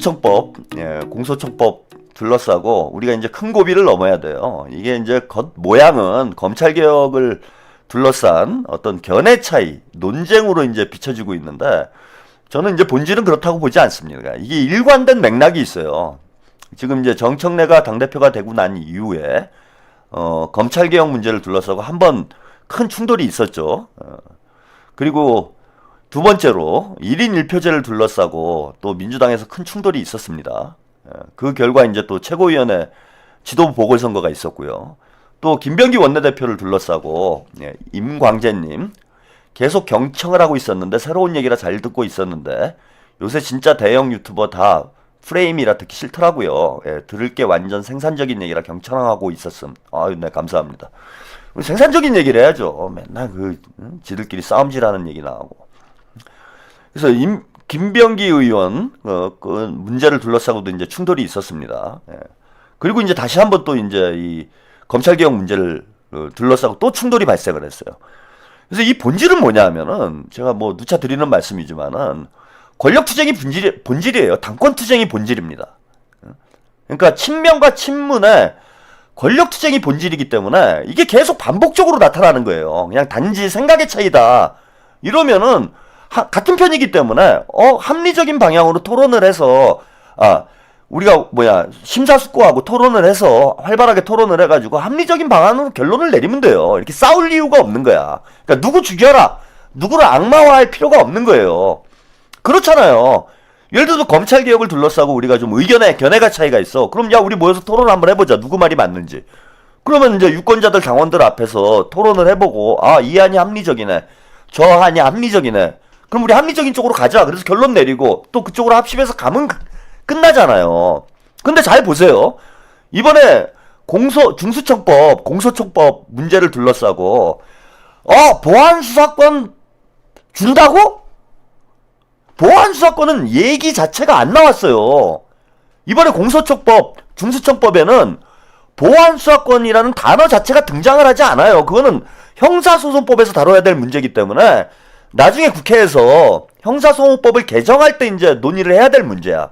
공소청법, 공소청법 둘러싸고 우리가 이제 큰 고비를 넘어야 돼요. 이게 이제 모양은 검찰개혁을 둘러싼 어떤 견해 차이, 논쟁으로 이제 비춰지고 있는데 저는 이제 본질은 그렇다고 보지 않습니다. 이게 일관된 맥락이 있어요. 지금 이제 정청래가 당대표가 되고 난 이후에 검찰개혁 문제를 둘러싸고 한번 큰 충돌이 있었죠. 그리고 두 번째로 1인 1표제를 둘러싸고 또 민주당에서 큰 충돌이 있었습니다. 그 결과 이제 또 최고위원회 지도부 보궐선거가 있었고요. 또 김병기 원내대표를 둘러싸고 임광재님 계속 경청을 하고 있었는데 새로운 얘기라 잘 듣고 있었는데 요새 진짜 대형 유튜버 다 프레임이라 듣기 싫더라고요. 들을 게 완전 생산적인 얘기라 경청하고 있었음. 아유, 네, 감사합니다. 생산적인 얘기를 해야죠. 맨날 지들끼리 싸움질하는 얘기 나오고. 그래서 김병기 의원 그 문제를 둘러싸고도 이제 충돌이 있었습니다. 그리고 이제 다시 한번 또 이제 이 검찰개혁 문제를 둘러싸고 또 충돌이 발생을 했어요. 그래서 이 본질은 뭐냐 하면은 제가 뭐 누차 드리는 말씀이지만은 권력투쟁이 본질이에요. 당권투쟁이 본질입니다. 그러니까 친명과 친문의 권력투쟁이 본질이기 때문에 이게 계속 반복적으로 나타나는 거예요. 그냥 단지 생각의 차이다. 이러면은 같은 편이기 때문에 합리적인 방향으로 토론을 해서 우리가 심사숙고하고 토론을 해서 활발하게 토론을 해가지고 합리적인 방안으로 결론을 내리면 돼요. 이렇게 싸울 이유가 없는 거야. 그러니까 누구 죽여라, 누구를 악마화할 필요가 없는 거예요. 그렇잖아요. 예를 들어서 검찰개혁을 둘러싸고 우리가 좀 견해가 차이가 있어. 그럼 야, 우리 모여서 토론 한번 해보자. 누구 말이 맞는지. 그러면 이제 유권자들 당원들 앞에서 토론을 해보고 이 안이 합리적이네, 저 안이 합리적이네, 그럼 우리 합리적인 쪽으로 가자. 그래서 결론 내리고 또 그쪽으로 합심해서 가면 끝나잖아요. 근데 잘 보세요. 이번에 공소청법 문제를 둘러싸고 보안수사권 준다고? 보안수사권은 얘기 자체가 안 나왔어요. 이번에 중수청법에는 보안수사권이라는 단어 자체가 등장을 하지 않아요. 그거는 형사소송법에서 다뤄야 될 문제이기 때문에 나중에 국회에서 형사소송법을 개정할 때 이제 논의를 해야 될 문제야.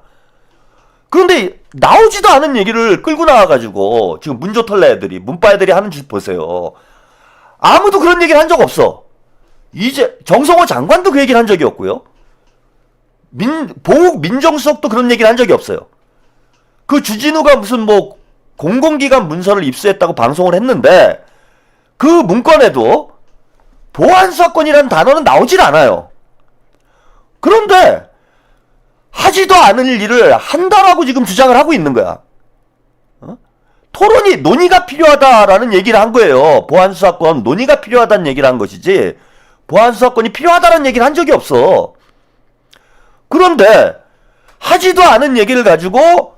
그런데 나오지도 않은 얘기를 끌고 나와가지고 지금 문조털레 애들이, 문빠 애들이 하는 짓 보세요. 아무도 그런 얘기를 한 적 없어. 이제 정성호 장관도 그 얘기를 한 적이 없고요. 봉욱 민정수석도 그런 얘기를 한 적이 없어요. 그 주진우가 무슨 공공기관 문서를 입수했다고 방송을 했는데 그 문건에도 보안수사권이라는 단어는 나오질 않아요. 그런데 하지도 않을 일을 한다라고 지금 주장을 하고 있는 거야. 논의가 필요하다라는 얘기를 한 거예요. 보안수사권 논의가 필요하다는 얘기를 한 것이지 보안수사권이 필요하다는 얘기를 한 적이 없어. 그런데 하지도 않은 얘기를 가지고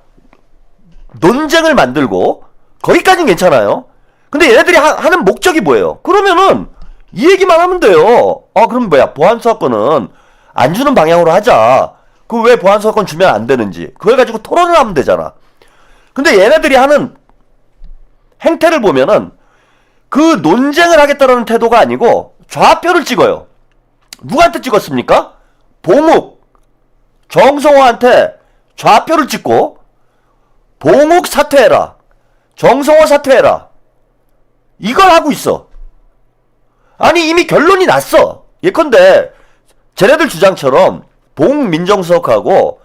논쟁을 만들고 거기까지는 괜찮아요. 근데 얘네들이 하는 목적이 뭐예요? 그러면은 이 얘기만 하면 돼요. 그럼 보안수사권은 안 주는 방향으로 하자. 그 왜 보안수사권 주면 안 되는지 그걸 가지고 토론을 하면 되잖아. 근데 얘네들이 하는 행태를 보면은 그 논쟁을 하겠다라는 태도가 아니고 좌표를 찍어요. 누구한테 찍었습니까? 봉욱, 정성호한테 좌표를 찍고 봉욱 사퇴해라, 정성호 사퇴해라, 이걸 하고 있어. 아니 이미 결론이 났어. 예컨대 쟤네들 주장처럼 봉욱 민정수석하고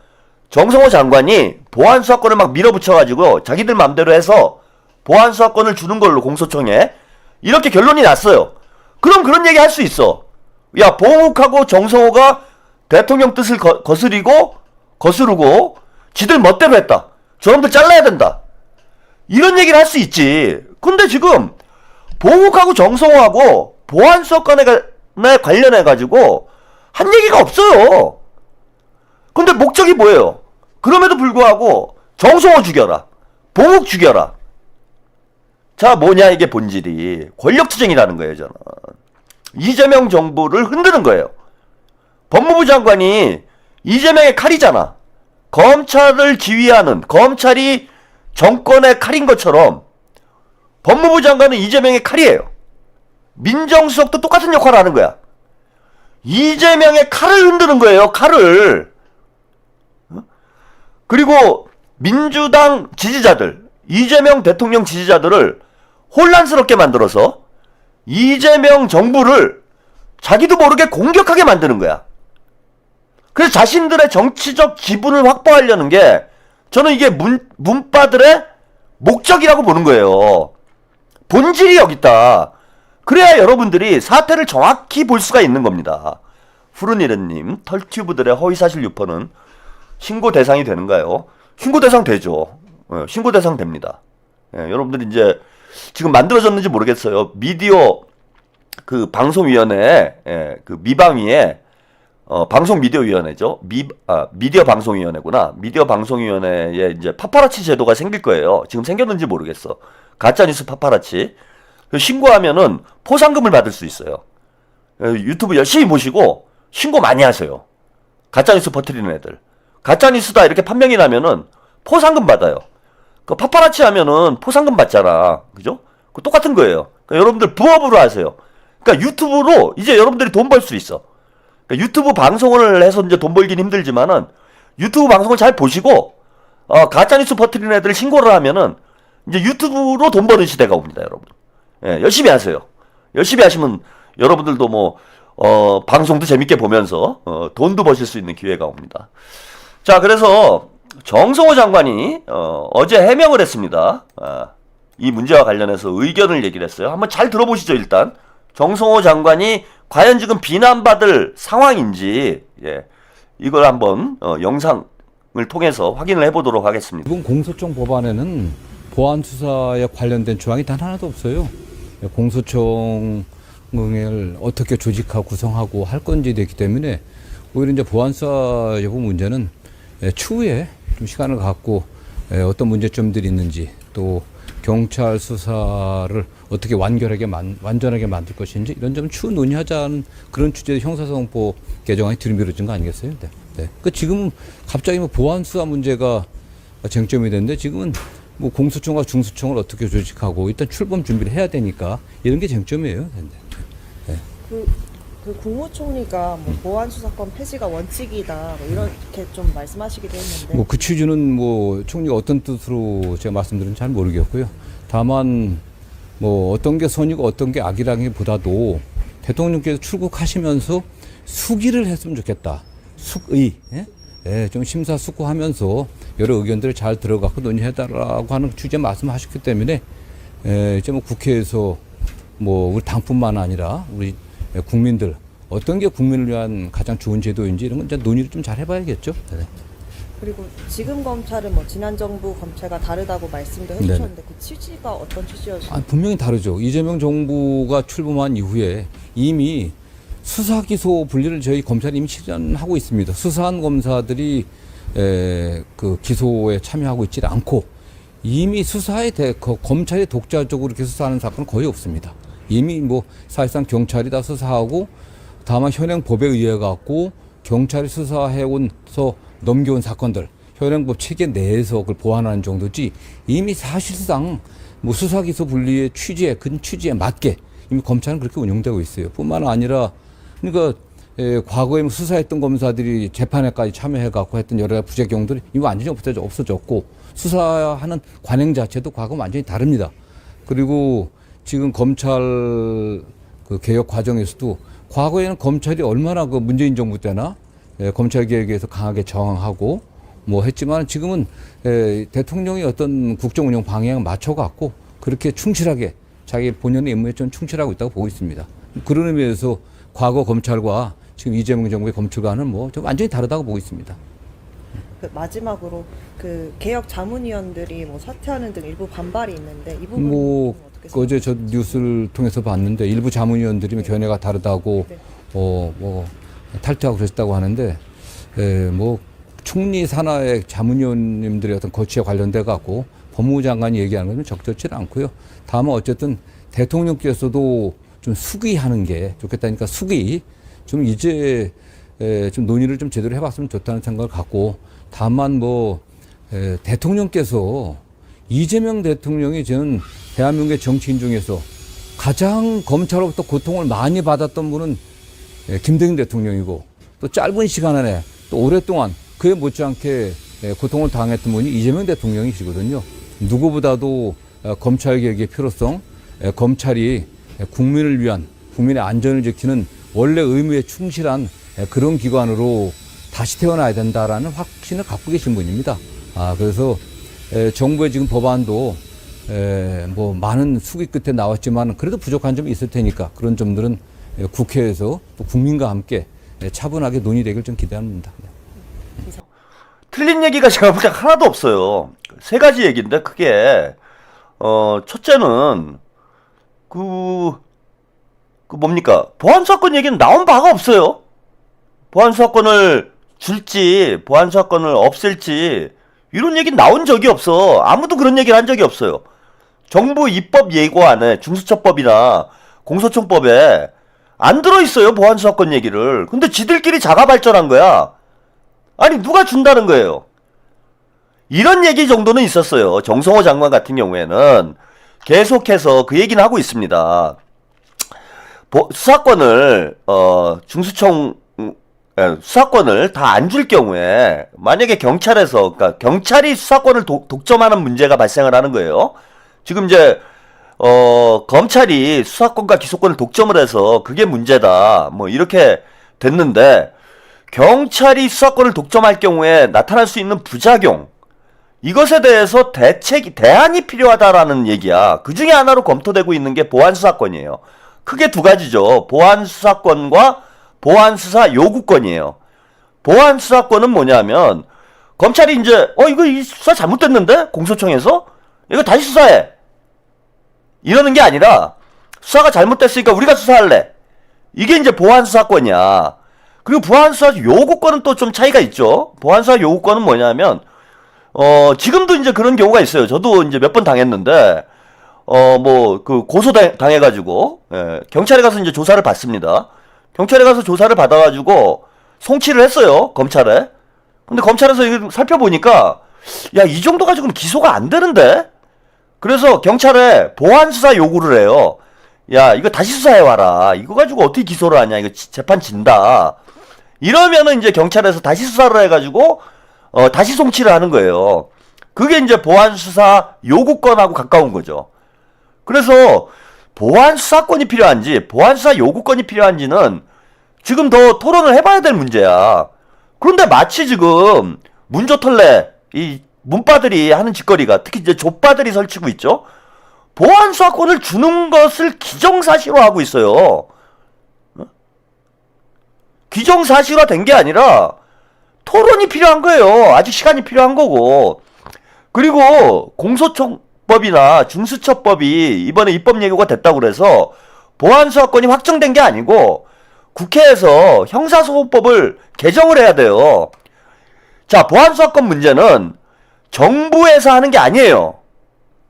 정성호 장관이 보안수사권을 막 밀어붙여가지고 자기들 맘대로 해서 보안수사권을 주는 걸로 공소청에 이렇게 결론이 났어요. 그럼 그런 얘기 할 수 있어. 야, 봉욱하고 정성호가 대통령 뜻을 거스르고 지들 멋대로 했다. 저놈들 잘라야 된다. 이런 얘기를 할 수 있지. 근데 지금 봉욱하고 정성호하고 보안수사권에 관련해가지고 한 얘기가 없어요. 근데 목적이 뭐예요? 그럼에도 불구하고 정성호 죽여라, 봉욱 죽여라. 자, 뭐냐 이게 본질이 권력투쟁이라는 거예요. 저는 이재명 정부를 흔드는 거예요. 법무부 장관이 이재명의 칼이잖아. 검찰을 지휘하는, 검찰이 정권의 칼인 것처럼 법무부 장관은 이재명의 칼이에요. 민정수석도 똑같은 역할을 하는 거야. 이재명의 칼을 흔드는 거예요. 칼을. 그리고 민주당 지지자들, 이재명 대통령 지지자들을 혼란스럽게 만들어서 이재명 정부를 자기도 모르게 공격하게 만드는 거야. 그래서 자신들의 정치적 지분을 확보하려는 게 저는 이게 문파들의 목적이라고 보는 거예요. 본질이 여기 있다. 그래야 여러분들이 사태를 정확히 볼 수가 있는 겁니다. 푸른이르님, 털튜브들의 허위사실 유포는 신고 대상이 되는가요? 신고 대상 되죠. 신고 대상 됩니다. 여러분들이 이제 지금 만들어졌는지 모르겠어요. 미디어 그 방송위원회, 그 미방위에 방송미디어위원회죠. 미디어 방송위원회구나. 미디어 방송위원회에 이제 파파라치 제도가 생길 거예요. 지금 생겼는지 모르겠어. 가짜뉴스 파파라치. 신고하면은 포상금을 받을 수 있어요. 유튜브 열심히 보시고 신고 많이 하세요. 가짜뉴스 퍼뜨리는 애들. 가짜뉴스다 이렇게 판명이 나면은 포상금 받아요. 그 파파라치 하면은 포상금 받잖아. 그죠? 그 똑같은 거예요. 그러니까 여러분들 부업으로 하세요. 그러니까 유튜브로 이제 여러분들이 돈 벌 수 있어. 그러니까 유튜브 방송을 해서 이제 돈 벌긴 힘들지만은 유튜브 방송을 잘 보시고 가짜뉴스 퍼뜨리는 애들 신고를 하면은 이제 유튜브로 돈 버는 시대가 옵니다, 여러분. 열심히 하세요. 열심히 하시면 여러분들도 뭐 방송도 재밌게 보면서 돈도 버실 수 있는 기회가 옵니다. 자, 그래서 정성호 장관이 어제 해명을 했습니다. 이 문제와 관련해서 의견을 얘기를 했어요. 한번 잘 들어보시죠. 일단 정성호 장관이 과연 지금 비난받을 상황인지 이걸 한번 영상을 통해서 확인을 해보도록 하겠습니다. 이번 공소청 법안에는 보안 수사에 관련된 조항이 단 하나도 없어요. 공소청을 어떻게 조직하고 구성하고 할 건지에 대기 때문에 오히려 이제 보안 수사 여부 문제는 추후에 좀 시간을 갖고 어떤 문제점들이 있는지 또 경찰 수사를 어떻게 완전하게 만들 것인지 이런 점은 추후 논의하자는 그런 주제의 형사소송법 개정안이 들이밀어진 거 아니겠어요? 네. 그 지금은 갑자기 뭐 보안 수사 문제가 쟁점이 됐는데 지금은 뭐 공소청과 중수청을 어떻게 조직하고 일단 출범 준비를 해야 되니까 이런 게 쟁점이에요. 네. 그 국무총리가 뭐 보안 수사권 폐지가 원칙이다 뭐 이렇게 좀 말씀하시기도 했는데 뭐 그 취지는 뭐 총리가 어떤 뜻으로 제가 말씀드린지 잘 모르겠고요. 다만 뭐 어떤 게 선이고 어떤 게 악이라기보다도 대통령께서 출국하시면서 수기를 했으면 좋겠다. 숙의, 좀 심사숙고하면서 여러 의견들을 잘 들어갖고 논의해달라고 하는 취지의 말씀하셨기 때문에 이제 뭐 국회에서 뭐 우리 당뿐만 아니라 우리 국민들 어떤 게 국민을 위한 가장 좋은 제도인지 이런 건 이제 논의를 좀 잘 해봐야겠죠. 네. 그리고 지금 검찰은 뭐 지난 정부 검찰과 다르다고 말씀도 해주셨는데 그 취지가 어떤 취지였어요? 분명히 다르죠. 이재명 정부가 출범한 이후에 이미 수사 기소 분리를 저희 검찰이 이미 실현하고 있습니다. 수사한 검사들이 그 기소에 참여하고 있지 않고 이미 수사에 검찰이 독자적으로 이렇게 수사하는 사건은 거의 없습니다. 이미 뭐 사실상 경찰이 다 수사하고 다만 현행법에 의해 갖고 경찰이 수사해온서 넘겨온 사건들 현행법 체계 내에서 그걸 보완하는 정도지 이미 사실상 뭐 수사 기소 분리의 취지에 맞게 이미 검찰은 그렇게 운영되고 있어요. 뿐만 아니라 그러니까 과거에 뭐 수사했던 검사들이 재판에까지 참여해갖고 했던 여러 가지 부작용들이 이미 완전히 없어졌고 수사하는 관행 자체도 과거와 완전히 다릅니다. 그리고 지금 검찰 그 개혁 과정에서도 과거에는 검찰이 얼마나 그 문재인 정부 때나 검찰 개혁에서 강하게 저항하고 뭐 했지만 지금은 대통령이 어떤 국정 운영 방향을 맞춰갖고 그렇게 충실하게 자기 본연의 임무에 좀 충실하고 있다고 보고 있습니다. 그런 의미에서 과거 검찰과 지금 이재명 정부의 검찰과는 뭐 좀 완전히 다르다고 보고 있습니다. 그 마지막으로 그 개혁 자문위원들이 뭐 사퇴하는 등 일부 반발이 있는데 이 부분은 뭐 어떻게 생각하세요? 어제 저 뉴스를 통해서 봤는데 일부 자문위원들이 견해가 다르다고 네. 뭐 탈퇴하고 그랬다고 하는데 뭐 총리 산하의 자문위원님들의 어떤 거취에 관련돼 갖고 법무부 장관이 얘기하는 건 적절치 않고요. 다만 어쨌든 대통령께서도 좀 숙의하는 게 좋겠다니까 숙의 좀 이제 좀 논의를 좀 제대로 해봤으면 좋다는 생각을 갖고 다만 뭐 대통령께서 이재명 대통령이 저는 대한민국의 정치인 중에서 가장 검찰로부터 고통을 많이 받았던 분은 김대중 대통령이고 또 짧은 시간 안에 또 오랫동안 그에 못지않게 고통을 당했던 분이 이재명 대통령이시거든요. 누구보다도 검찰개혁의 필요성, 검찰이 국민을 위한, 국민의 안전을 지키는 원래 의무에 충실한 그런 기관으로 다시 태어나야 된다라는 확신을 갖고 계신 분입니다. 그래서 정부의 지금 법안도 뭐 많은 수기 끝에 나왔지만 그래도 부족한 점이 있을 테니까 그런 점들은 국회에서 또 국민과 함께 차분하게 논의되길 좀 기대합니다. 틀린 얘기가 제가 보기엔 하나도 없어요. 세 가지 얘기인데 크게 첫째는 뭡니까? 보안수사권 얘기는 나온 바가 없어요. 보안수사권을 줄지 보안수사권을 없앨지 이런 얘기 나온 적이 없어. 아무도 그런 얘기를 한 적이 없어요. 정부 입법 예고안에 중수처법이나 공소청법에 안 들어있어요. 보안수사권 얘기를. 근데 지들끼리 자가 발전한 거야. 아니 누가 준다는 거예요. 이런 얘기 정도는 있었어요. 정성호 장관 같은 경우에는 계속해서 그 얘기는 하고 있습니다. 수사권을 수사권을 다 안 줄 경우에 만약에 경찰에서 그러니까 경찰이 수사권을 독점하는 문제가 발생을 하는 거예요. 지금 이제 검찰이 수사권과 기소권을 독점을 해서 그게 문제다. 뭐 이렇게 됐는데 경찰이 수사권을 독점할 경우에 나타날 수 있는 부작용 이것에 대해서 대안이 필요하다라는 얘기야. 그 중에 하나로 검토되고 있는 게 보안수사권이에요. 크게 두 가지죠. 보안수사권과 보안수사 요구권이에요. 보안수사권은 뭐냐면 검찰이 이제 이거 이 수사 잘못됐는데 공소청에서 이거 다시 수사해 이러는 게 아니라 수사가 잘못됐으니까 우리가 수사할래. 이게 이제 보안수사권이야. 그리고 보안수사 요구권은 또 좀 차이가 있죠. 보안수사 요구권은 뭐냐면 지금도 이제 그런 경우가 있어요. 저도 이제 몇 번 당했는데 고소 당해가지고 경찰에 가서 이제 조사를 받습니다. 경찰에 가서 조사를 받아가지고 송치를 했어요. 검찰에. 근데 검찰에서 이걸 살펴보니까 야, 이 정도 가지고는 기소가 안 되는데? 그래서 경찰에 보안수사 요구를 해요. 야, 이거 다시 수사해와라. 이거 가지고 어떻게 기소를 하냐. 이거 재판 진다. 이러면은 이제 경찰에서 다시 수사를 해가지고 다시 송치를 하는 거예요. 그게 이제 보안수사 요구권하고 가까운 거죠. 그래서 보안수사권이 필요한지 보안수사 요구권이 필요한지는 지금 더 토론을 해봐야 될 문제야. 그런데 마치 지금 문조털래 이 문바들이 하는 짓거리가 특히 이제 족바들이 설치고 있죠. 보안수사권을 주는 것을 기정사실화하고 있어요. 기정사실화 된 게 아니라 토론이 필요한 거예요. 아직 시간이 필요한 거고. 그리고 공소청법이나 중수처법이 이번에 입법 예고가 됐다고 그래서 보안수사권이 확정된 게 아니고 국회에서 형사소송법을 개정을 해야 돼요. 자, 보안수사권 문제는 정부에서 하는 게 아니에요.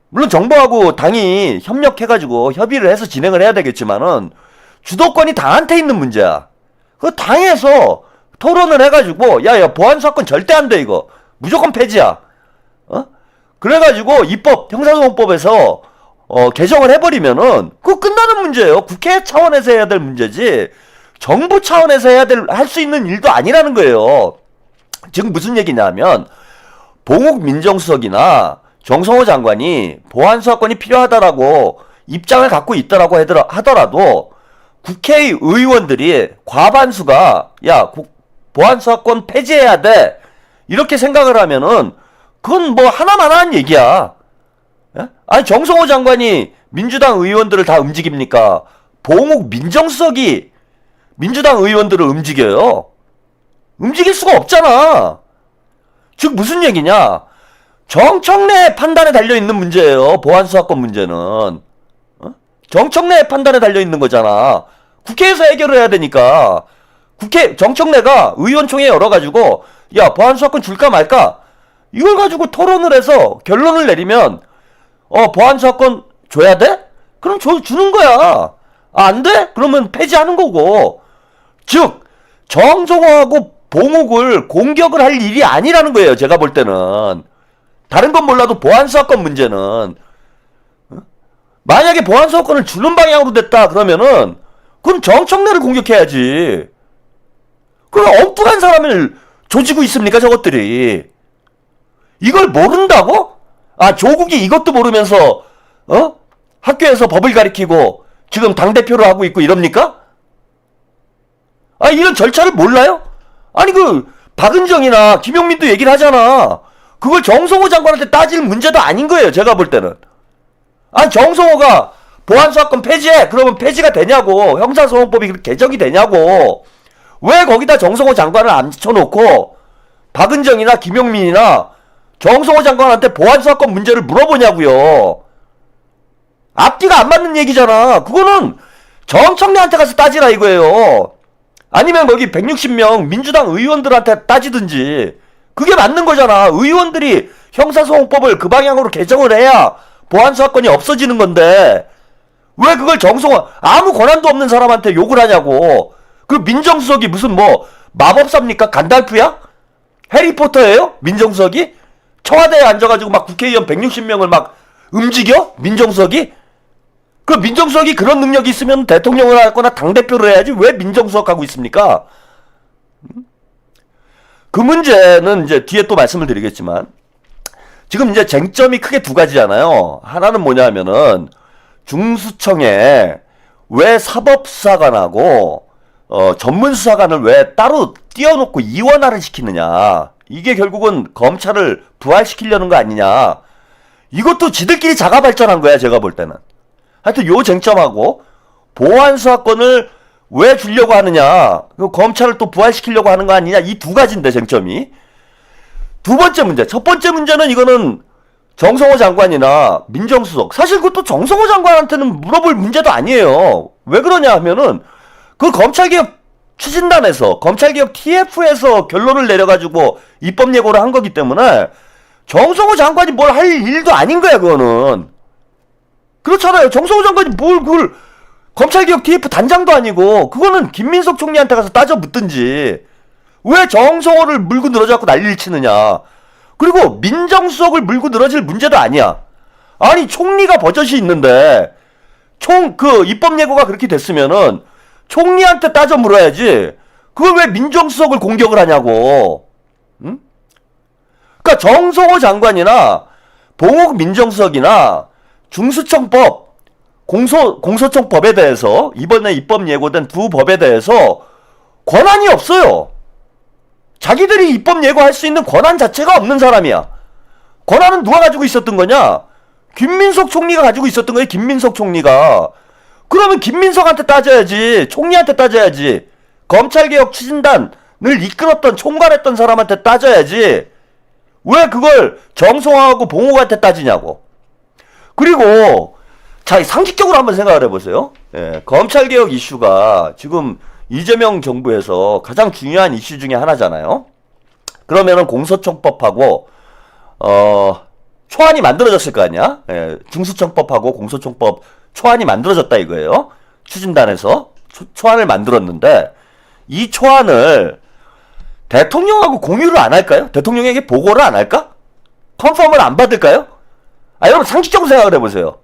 물론 정부하고 당이 협력해가지고 협의를 해서 진행을 해야 되겠지만은 주도권이 당한테 있는 문제야. 그 당에서 토론을 해가지고 야 보안수사권 절대 안 돼 이거 무조건 폐지야. 그래가지고 입법 형사소송법에서 개정을 해버리면은 그거 끝나는 문제예요. 국회 차원에서 해야 될 문제지 정부 차원에서 할 수 있는 일도 아니라는 거예요. 지금 무슨 얘기냐면 봉욱 민정수석이나 정성호 장관이 보안수사권이 필요하다라고 입장을 갖고 있다라고 하더라도 국회의원들이 과반수가 야 보안수사권 폐지해야 돼 이렇게 생각을 하면은 그건 뭐 하나만한 얘기야. 예? 아니 정성호 장관이 민주당 의원들을 다 움직입니까? 봉욱 민정수석이 민주당 의원들을 움직여요. 움직일 수가 없잖아. 즉 무슨 얘기냐? 정청래 판단에 달려있는 문제예요. 보안수사권 문제는. 정청래 판단에 달려있는 거잖아. 국회에서 해결을 해야 되니까. 정청래가 의원총회 열어가지고 야 보안수사권 줄까 말까 이걸 가지고 토론을 해서 결론을 내리면 보안수사권 줘야 돼? 그럼 주는 거야. 안 돼? 그러면 폐지하는 거고. 즉 정성호하고 봉욱을 공격을 할 일이 아니라는 거예요. 제가 볼 때는. 다른 건 몰라도 보안수사권 문제는 만약에 보안수사권을 주는 방향으로 됐다 그러면은 그럼 정청래를 공격해야지. 그럼 엉뚱한 사람을 조지고 있습니까 저것들이. 이걸 모른다고? 아, 조국이 이것도 모르면서 학교에서 법을 가리키고 지금 당대표를 하고 있고 이럽니까? 아, 이런 절차를 몰라요? 아니, 박은정이나 김용민도 얘기를 하잖아. 그걸 정성호 장관한테 따질 문제도 아닌 거예요, 제가 볼 때는. 아니, 정성호가 보안수사권 폐지해. 그러면 폐지가 되냐고. 형사소송법이 개정이 되냐고. 왜 거기다 정성호 장관을 앉혀놓고 박은정이나 김용민이나 정성호 장관한테 보안수사권 문제를 물어보냐고요. 앞뒤가 안 맞는 얘기잖아. 그거는 정청래한테 가서 따지라 이거예요. 아니면 거기 160명 민주당 의원들한테 따지든지. 그게 맞는 거잖아. 의원들이 형사소송법을 그 방향으로 개정을 해야 보안수사권이 없어지는 건데 왜 그걸 정성호 아무 권한도 없는 사람한테 욕을 하냐고. 그 민정수석이 무슨 마법사입니까? 간달프야? 해리포터예요? 민정수석이? 청와대에 앉아가지고 막 국회의원 160명을 막 움직여? 민정수석이? 그 민정수석이 그런 능력이 있으면 대통령을 하거나 당대표를 해야지 왜 민정수석 하고 있습니까? 그 문제는 이제 뒤에 또 말씀을 드리겠지만 지금 이제 쟁점이 크게 두 가지잖아요. 하나는 뭐냐면은 중수청에 왜 사법수사관하고 전문수사관을 왜 따로 띄워놓고 이원화를 시키느냐. 이게 결국은 검찰을 부활시키려는 거 아니냐. 이것도 지들끼리 자가 발전한 거야, 제가 볼 때는. 하여튼 요 쟁점하고 보안수사권을 왜 주려고 하느냐. 검찰을 또 부활시키려고 하는 거 아니냐. 이 두 가지인데, 쟁점이. 두 번째 문제. 첫 번째 문제는 이거는 정성호 장관이나 민정수석. 사실 그것도 정성호 장관한테는 물어볼 문제도 아니에요. 왜 그러냐 하면은 그 검찰개혁 추진단에서 검찰개혁 TF에서 결론을 내려가지고 입법 예고를 한 거기 때문에 정성호 장관이 뭘 할 일도 아닌 거야, 그거는. 그렇잖아요. 정성호 장관이 뭘 그걸 검찰개혁 TF 단장도 아니고 그거는 김민석 총리한테 가서 따져 묻든지 왜 정성호를 물고 늘어져갖고 난리를 치느냐. 그리고 민정수석을 물고 늘어질 문제도 아니야. 아니, 총리가 버젓이 있는데 입법 예고가 그렇게 됐으면은 총리한테 따져 물어야지. 그걸 왜 민정수석을 공격을 하냐고. 응? 그러니까 정성호 장관이나 봉옥 민정수석이나 중수청법, 공소청법에 대해서 이번에 입법 예고된 두 법에 대해서 권한이 없어요. 자기들이 입법 예고할 수 있는 권한 자체가 없는 사람이야. 권한은 누가 가지고 있었던 거냐? 김민석 총리가 가지고 있었던 거예요. 김민석 총리가. 그러면 김민석한테 따져야지. 총리한테 따져야지. 검찰개혁 추진단을 이끌었던 총괄했던 사람한테 따져야지. 왜 그걸 정성화하고 봉옥한테 따지냐고. 그리고 자, 상식적으로 한번 생각을 해보세요. 예, 검찰개혁 이슈가 지금 이재명 정부에서 가장 중요한 이슈 중에 하나잖아요. 그러면은 공소청법하고 초안이 만들어졌을 거 아니야? 예, 중수청법하고 공소청법 초안이 만들어졌다 이거예요. 추진단에서 초안을 만들었는데 이 초안을 대통령하고 공유를 안 할까요? 대통령에게 보고를 안 할까? 컨펌을 안 받을까요? 아, 여러분 상식적으로 생각을 해보세요.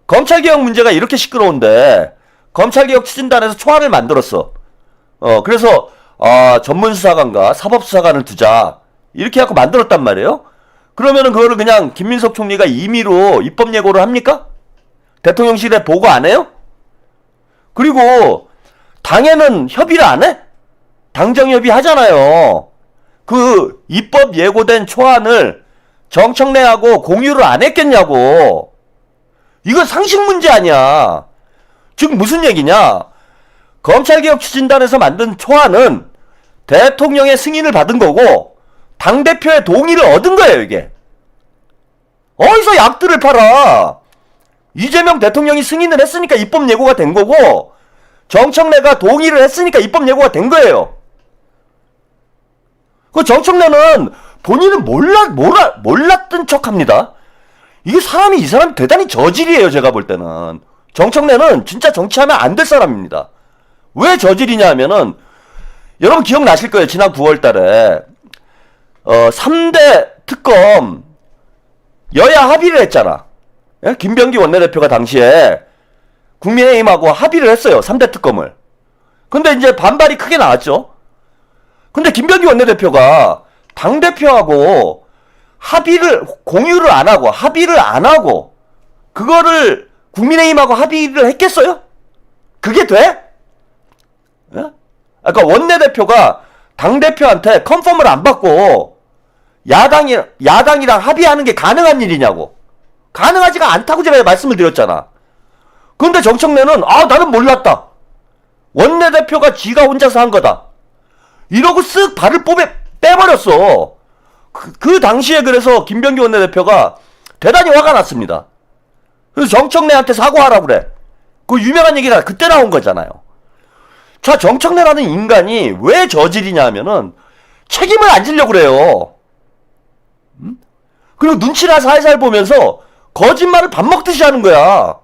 검찰개혁 문제가 이렇게 시끄러운데 검찰개혁 추진단에서 초안을 만들었어. 그래서 전문수사관과 사법수사관을 두자 이렇게 해갖고 만들었단 말이에요. 그러면은 그거를 그냥 김민석 총리가 임의로 입법 예고를 합니까? 대통령실에 보고 안 해요? 그리고 당에는 협의를 안 해? 당정협의 하잖아요. 그 입법 예고된 초안을 정청래하고 공유를 안 했겠냐고. 이거 상식 문제 아니야. 지금 무슨 얘기냐? 검찰개혁 추진단에서 만든 초안은 대통령의 승인을 받은 거고 당대표의 동의를 얻은 거예요, 이게. 어디서 약들을 팔아? 이재명 대통령이 승인을 했으니까 입법 예고가 된 거고 정청래가 동의를 했으니까 입법 예고가 된 거예요. 그 정청래는 본인은 몰랐던 척 합니다. 이 사람이 대단히 저질이에요, 제가 볼 때는. 정청래는 진짜 정치하면 안 될 사람입니다. 왜 저질이냐 하면은, 여러분 기억나실 거예요. 지난 9월 달에, 3대 특검, 여야 합의를 했잖아. 예? 김병기 원내대표가 당시에 국민의힘하고 합의를 했어요. 3대 특검을. 근데 이제 반발이 크게 나왔죠. 근데 김병기 원내대표가 당대표하고 공유를 안 하고, 합의를 안 하고, 그거를 국민의힘하고 합의를 했겠어요? 그게 돼? 예? 아까 원내대표가 당대표한테 컨펌을 안 받고, 야당이랑 합의하는 게 가능한 일이냐고. 가능하지가 않다고 제가 말씀을 드렸잖아. 그런데 정청래는, 나는 몰랐다. 원내대표가 지가 혼자서 한 거다. 이러고 쓱 발을 빼버렸어. 그 당시에 그래서 김병기 원내대표가 대단히 화가 났습니다. 그래서 정청래한테 사과하라고 그래. 그 유명한 얘기가 그때 나온 거잖아요. 자, 정청래라는 인간이 왜 저질이냐 하면은 책임을 안 지려고 그래요. 그리고 눈치나 살살 보면서 거짓말을 밥 먹듯이 하는 거야.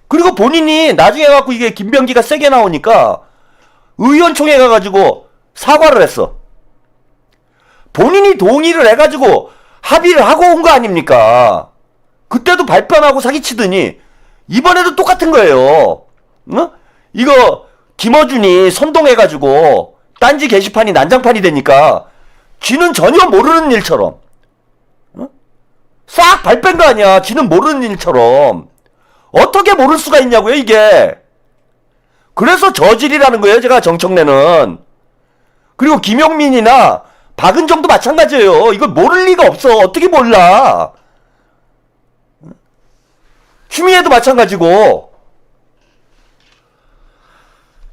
그리고 본인이 나중에 가지고 이게 김병기가 세게 나오니까 의원총회 가가지고 사과를 했어. 본인이 동의를 해가지고 합의를 하고 온 거 아닙니까? 그때도 발뺌하고 사기치더니 이번에도 똑같은 거예요. 어? 이거 김어준이 선동해가지고 딴지 게시판이 난장판이 되니까 쥐는 전혀 모르는 일처럼 싹 발뺀 거 아니야. 쥐는 모르는 일처럼. 어떻게 모를 수가 있냐고요, 이게. 그래서 저질이라는 거예요, 제가 정청래는. 그리고 김용민이나 박은정도 마찬가지예요. 이걸 모를 리가 없어. 어떻게 몰라. 추미애도 마찬가지고.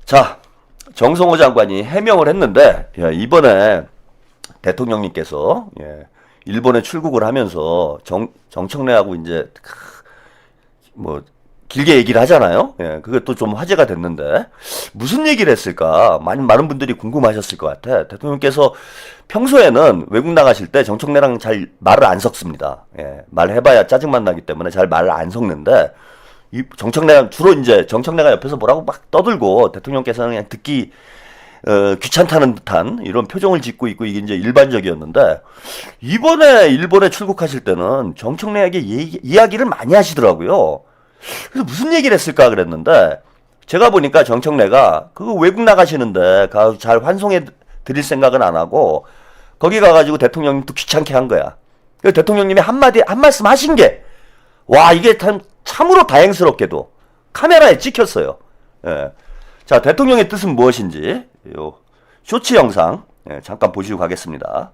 자, 정성호 장관이 해명을 했는데, 이번에 대통령님께서, 일본에 출국을 하면서 정청래하고 이제 뭐 길게 얘기를 하잖아요. 그것도 좀 화제가 됐는데 무슨 얘기를 했을까? 많은 분들이 궁금하셨을 것 같아. 대통령께서 평소에는 외국 나가실 때 정청래랑 잘 말을 안 섞습니다. 말해봐야 짜증만 나기 때문에 잘 말을 안 섞는데 정청래랑 주로 이제 정청래가 옆에서 뭐라고 막 떠들고 대통령께서는 그냥 듣기 귀찮다는 듯한 이런 표정을 짓고 있고 이게 이제 일반적이었는데 이번에 일본에 출국하실 때는 정청래에게 이야기를 많이 하시더라고요. 그래서 무슨 얘기를 했을까 그랬는데 제가 보니까 정청래가 그거 외국 나가시는데 잘 환송해 드릴 생각은 안 하고 거기 가가지고 대통령님도 귀찮게 한 거야. 그래서 대통령님이 한 말씀 하신 게 와 이게 참으로 다행스럽게도 카메라에 찍혔어요. 자, 대통령의 뜻은 무엇인지 요 쇼츠 영상 잠깐 보시고 가겠습니다.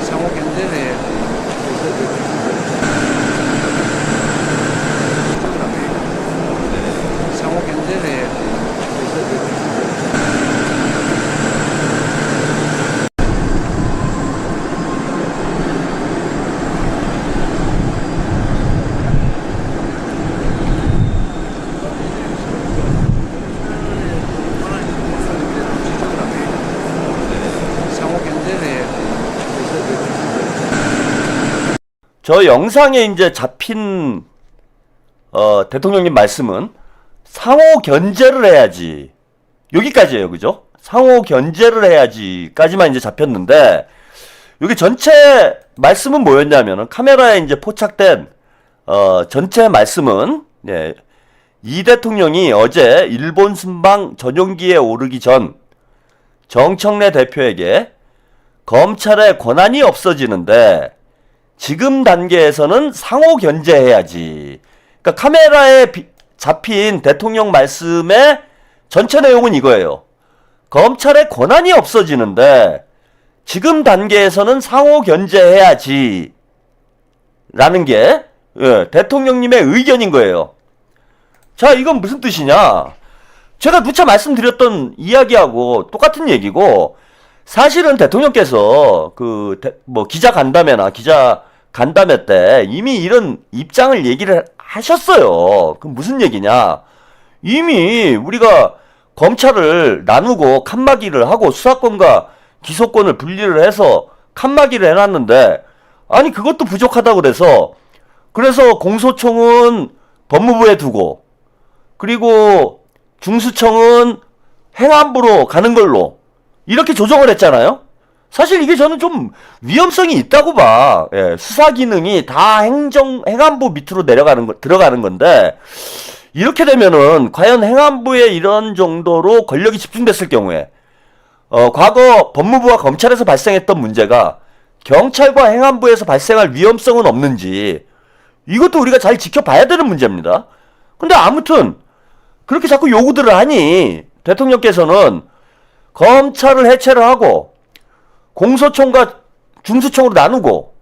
상호 견제를 상호 견제를 상호 견제를 저 영상에 이제 잡힌 대통령님 말씀은 상호 견제를 해야지 여기까지예요, 그죠? 상호 견제를 해야지까지만 이제 잡혔는데 여기 전체 말씀은 뭐였냐면은 카메라에 이제 포착된 전체 말씀은 이 대통령이 어제 일본 순방 전용기에 오르기 전 정청래 대표에게 검찰의 권한이 없어지는데 지금 단계에서는 상호 견제해야지. 그러니까 카메라에 잡힌 대통령 말씀의 전체 내용은 이거예요. 검찰의 권한이 없어지는데 지금 단계에서는 상호 견제해야지. 라는 게 대통령님의 의견인 거예요. 자, 이건 무슨 뜻이냐? 제가 누차 말씀드렸던 이야기하고 똑같은 얘기고 사실은 대통령께서 기자 간담회 때 이미 이런 입장을 얘기를 하셨어요. 그럼 무슨 얘기냐? 이미 우리가 검찰을 나누고 칸막이를 하고 수사권과 기소권을 분리를 해서 칸막이를 해놨는데 아니 그것도 부족하다고 그래서 공소청은 법무부에 두고 그리고 중수청은 행안부로 가는 걸로 이렇게 조정을 했잖아요. 사실 이게 저는 좀 위험성이 있다고 봐. 예, 수사 기능이 다 행안부 밑으로 들어가는 건데, 이렇게 되면은, 과연 행안부에 이런 정도로 권력이 집중됐을 경우에, 과거 법무부와 검찰에서 발생했던 문제가 경찰과 행안부에서 발생할 위험성은 없는지, 이것도 우리가 잘 지켜봐야 되는 문제입니다. 근데 아무튼, 그렇게 자꾸 요구들을 하니, 대통령께서는 검찰을 해체를 하고, 공소청과 중수청으로 나누고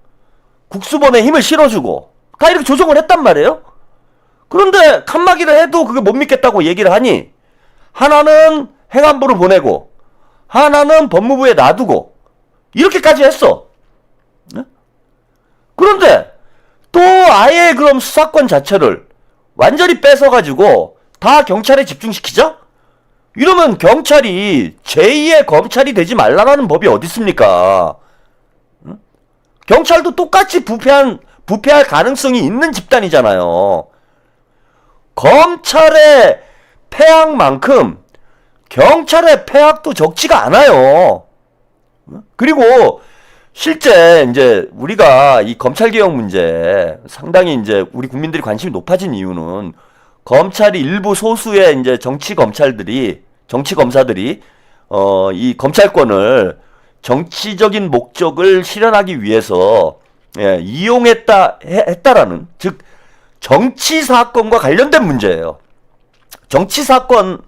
국수본에 힘을 실어주고 다 이렇게 조정을 했단 말이에요. 그런데 칸막이를 해도 그게 못 믿겠다고 얘기를 하니 하나는 행안부로 보내고 하나는 법무부에 놔두고 이렇게까지 했어. 네? 그런데 또 아예 그럼 수사권 자체를 완전히 뺏어가지고 다 경찰에 집중시키자? 이러면 경찰이 제2의 검찰이 되지 말라라는 법이 어디 있습니까? 응? 경찰도 똑같이 부패할 가능성이 있는 집단이잖아요. 검찰의 폐악만큼 경찰의 폐악도 적지가 않아요. 응? 그리고 실제 이제 우리가 이 검찰개혁 문제 상당히 이제 우리 국민들이 관심이 높아진 이유는 검찰이 일부 소수의 이제 정치 검사들이 이 검찰권을 정치적인 목적을 실현하기 위해서 했다라는, 즉 정치 사건과 관련된 문제예요. 정치 사건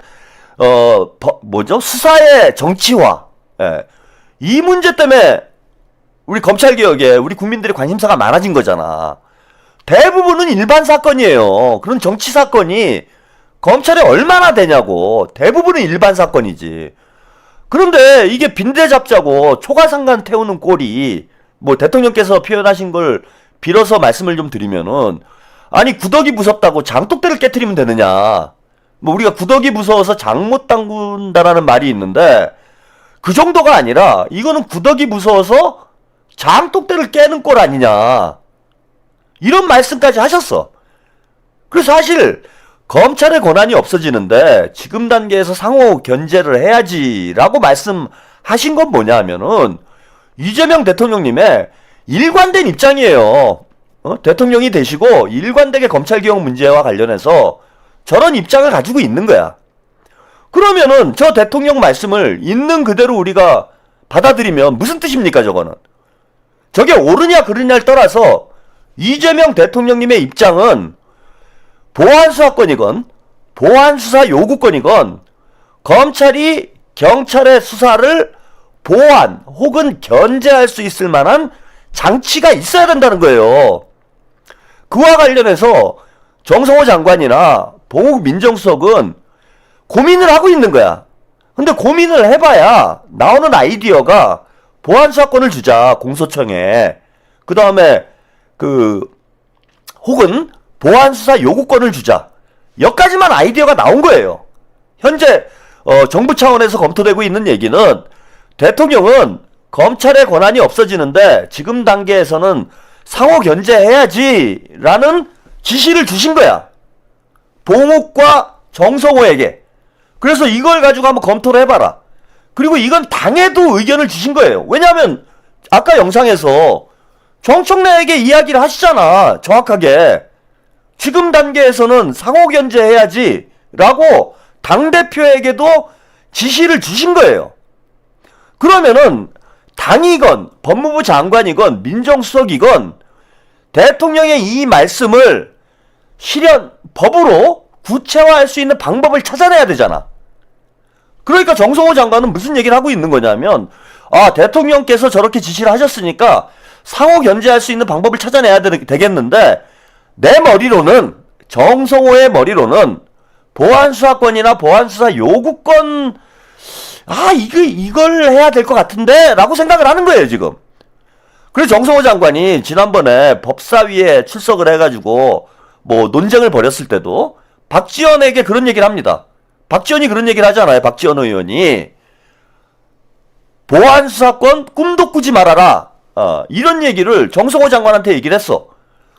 수사의 정치화. 이 문제 때문에 우리 검찰 개혁에 우리 국민들의 관심사가 많아진 거잖아. 대부분은 일반 사건이에요. 그런 정치 사건이 검찰에 얼마나 되냐고. 대부분은 일반 사건이지. 그런데 이게 빈대 잡자고 초가상간 태우는 꼴이, 뭐 대통령께서 표현하신 걸 빌어서 말씀을 좀 드리면은, 아니 구더기 무섭다고 장독대를 깨트리면 되느냐. 뭐 우리가 구더기 무서워서 장 못 담근다라는 말이 있는데 그 정도가 아니라 이거는 구더기 무서워서 장독대를 깨는 꼴 아니냐. 이런 말씀까지 하셨어. 그래서 사실 검찰의 권한이 없어지는데 지금 단계에서 상호 견제를 해야지라고 말씀하신 건 뭐냐 하면은 이재명 대통령님의 일관된 입장이에요. 대통령이 되시고 일관되게 검찰개혁 문제와 관련해서 저런 입장을 가지고 있는 거야. 그러면은 저 대통령 말씀을 있는 그대로 우리가 받아들이면 무슨 뜻입니까 저거는? 저게 옳으냐 그르냐를 떠나서 이재명 대통령님의 입장은 보안수사권이건 보안수사 요구권이건 검찰이 경찰의 수사를 보완 혹은 견제할 수 있을 만한 장치가 있어야 된다는 거예요. 그와 관련해서 정성호 장관이나 봉욱 민정수석은 고민을 하고 있는 거야. 근데 고민을 해봐야 나오는 아이디어가 보안수사권을 주자 공소청에, 그 다음에 혹은 보안수사 요구권을 주자. 여기까지만 아이디어가 나온 거예요. 현재 정부 차원에서 검토되고 있는 얘기는 대통령은 검찰의 권한이 없어지는데 지금 단계에서는 상호 견제해야지라는 지시를 주신 거야. 봉욱과 정성호에게. 그래서 이걸 가지고 한번 검토를 해봐라. 그리고 이건 당에도 의견을 주신 거예요. 왜냐하면 아까 영상에서 정청래에게 이야기를 하시잖아. 정확하게. 지금 단계에서는 상호 견제해야지 라고 당대표에게도 지시를 주신 거예요. 그러면은 당이건 법무부 장관이건 민정수석이건 대통령의 이 말씀을 법으로 구체화할 수 있는 방법을 찾아내야 되잖아. 그러니까 정성호 장관은 무슨 얘기를 하고 있는 거냐면, 대통령께서 저렇게 지시를 하셨으니까 상호 견제할 수 있는 방법을 찾아내야 되겠는데, 내 머리로는, 정성호의 머리로는 보안수사권이나 보안수사 요구권, 이걸 해야 될 것 같은데? 라고 생각을 하는 거예요, 지금. 그래서 정성호 장관이 지난번에 법사위에 출석을 해가지고, 논쟁을 벌였을 때도, 박지원에게 그런 얘기를 합니다. 박지원이 그런 얘기를 하잖아요, 박지원 의원이. 보안수사권 꿈도 꾸지 말아라. 이런 얘기를 정성호 장관한테 얘기를 했어.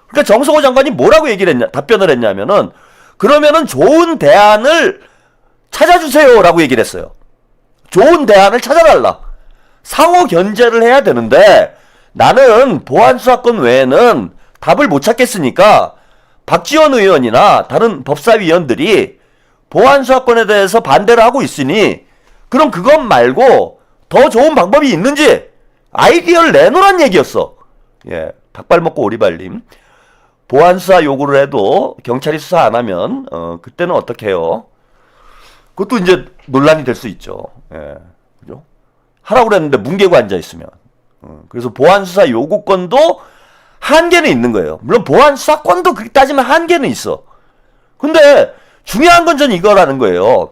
그러니까 정성호 장관이 뭐라고 답변을 했냐면은, 그러면은 좋은 대안을 찾아주세요 라고 얘기를 했어요. 좋은 대안을 찾아달라. 상호 견제를 해야 되는데 나는 보안수사권 외에는 답을 못 찾겠으니까 박지원 의원이나 다른 법사위원들이 보안수사권에 대해서 반대를 하고 있으니 그럼 그것 말고 더 좋은 방법이 있는지 아이디어를 내놓으란 얘기였어. 예, 닭발 먹고 오리발님. 보안수사 요구를 해도 경찰이 수사 안 하면 그때는 어떻게 해요? 그것도 이제 논란이 될 수 있죠. 예, 그죠? 하라고 그랬는데 뭉개고 앉아 있으면. 그래서 보안수사 요구권도 한계는 있는 거예요. 물론 보안수사권도 그렇게 따지면 한계는 있어. 근데 중요한 건 전 이거라는 거예요.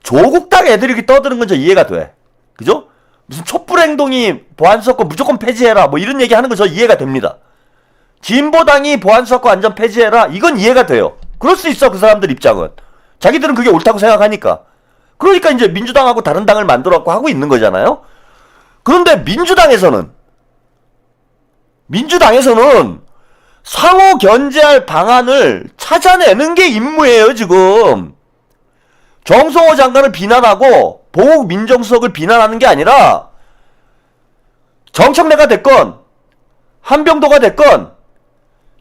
조국 당 애들이 이렇게 떠드는 건 전 이해가 돼. 그죠? 무슨 촛불행동이 보안수사권 무조건 폐지해라 뭐 이런 얘기 하는 거 저 이해가 됩니다. 진보당이 보안수사권 완전 폐지해라 이건 이해가 돼요. 그럴 수 있어 그 사람들 입장은. 자기들은 그게 옳다고 생각하니까. 그러니까 이제 민주당하고 다른 당을 만들어갖고 하고 있는 거잖아요. 그런데 민주당에서는 상호 견제할 방안을 찾아내는 게 임무예요 지금. 정성호 장관을 비난하고 보국 민정수석을 비난하는 게 아니라 정청래가 됐건 한병도가 됐건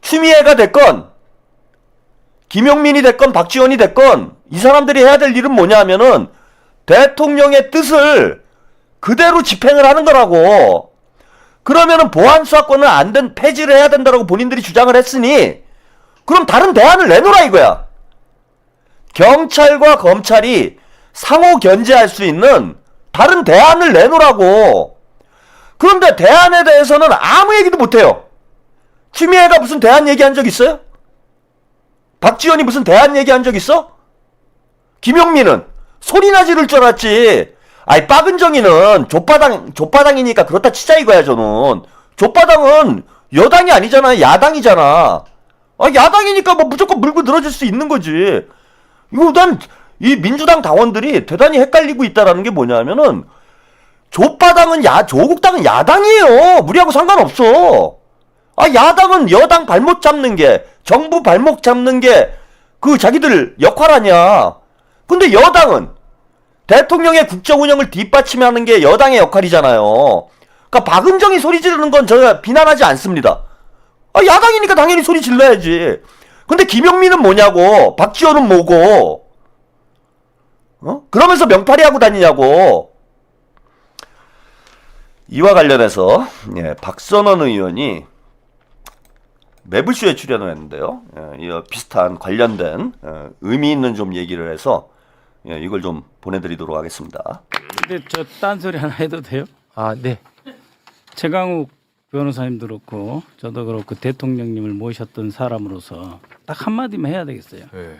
추미애가 됐건 김용민이 됐건 박지원이 됐건 이 사람들이 해야 될 일은 뭐냐 하면은 대통령의 뜻을 그대로 집행을 하는 거라고. 그러면은 보안수사권은 안 된 폐지를 해야 된다라고 본인들이 주장을 했으니 그럼 다른 대안을 내놓으라 이거야. 경찰과 검찰이 상호 견제할 수 있는 다른 대안을 내놓으라고. 그런데 대안에 대해서는 아무 얘기도 못해요. 추미애가 무슨 대안 얘기한 적 있어요? 박지원이 무슨 대안 얘기한 적 있어? 김용민은 소리나 지를 줄 알았지. 아이 박은정이는 족바당이니까 그렇다 치자 이거야 저는. 족바당은 여당이 아니잖아. 야당이잖아. 야당이니까 뭐 무조건 물고 늘어질 수 있는 거지. 이거 난 이 민주당 당원들이 대단히 헷갈리고 있다라는 게 뭐냐면은 족바당은 조국당은 야당이에요. 우리하고 상관없어. 야당은 여당 발목 잡는 게 정부 발목 잡는 게 그 자기들 역할 아니야. 근데 여당은 대통령의 국정 운영을 뒷받침하는 게 여당의 역할이잖아요. 그러니까 박은정이 소리 지르는 건 제가 비난하지 않습니다. 야당이니까 당연히 소리 질러야지. 근데 김용민은 뭐냐고, 박지원은 뭐고, 그러면서 명팔이 하고 다니냐고. 이와 관련해서 박선원 의원이 매불쇼에 출연을 했는데요. 이 비슷한 관련된 의미 있는 좀 얘기를 해서 이걸 좀 보내드리도록 하겠습니다. 근데 저 딴소리 하나 해도 돼요? 네. 최강욱 변호사님도 그렇고 저도 그렇고 대통령님을 모셨던 사람으로서 딱 한마디만 해야 되겠어요. 네.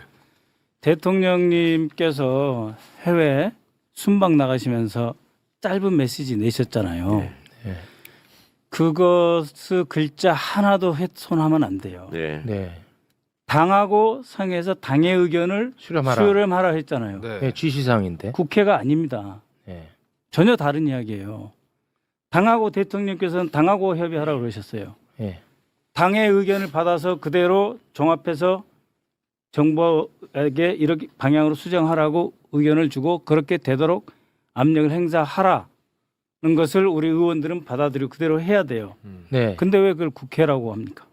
대통령님께서 해외 순방 나가시면서 짧은 메시지 내셨잖아요. 네. 그것을 글자 하나도 훼손하면 안 돼요. 네. 당하고 상에서 당의 의견을 수렴하라 했잖아요. 네, 지시사항인데. 국회가 아닙니다. 네. 전혀 다른 이야기예요. 당하고 대통령께서는 당하고 협의하라고 그러셨어요. 네. 당의 의견을 받아서 그대로 종합해서 정부에게 이렇게 방향으로 수정하라고 의견을 주고 그렇게 되도록 압력을 행사하라는 것을 우리 의원들은 받아들이고 그대로 해야 돼요. 네. 근데 왜 그걸 국회라고 합니까?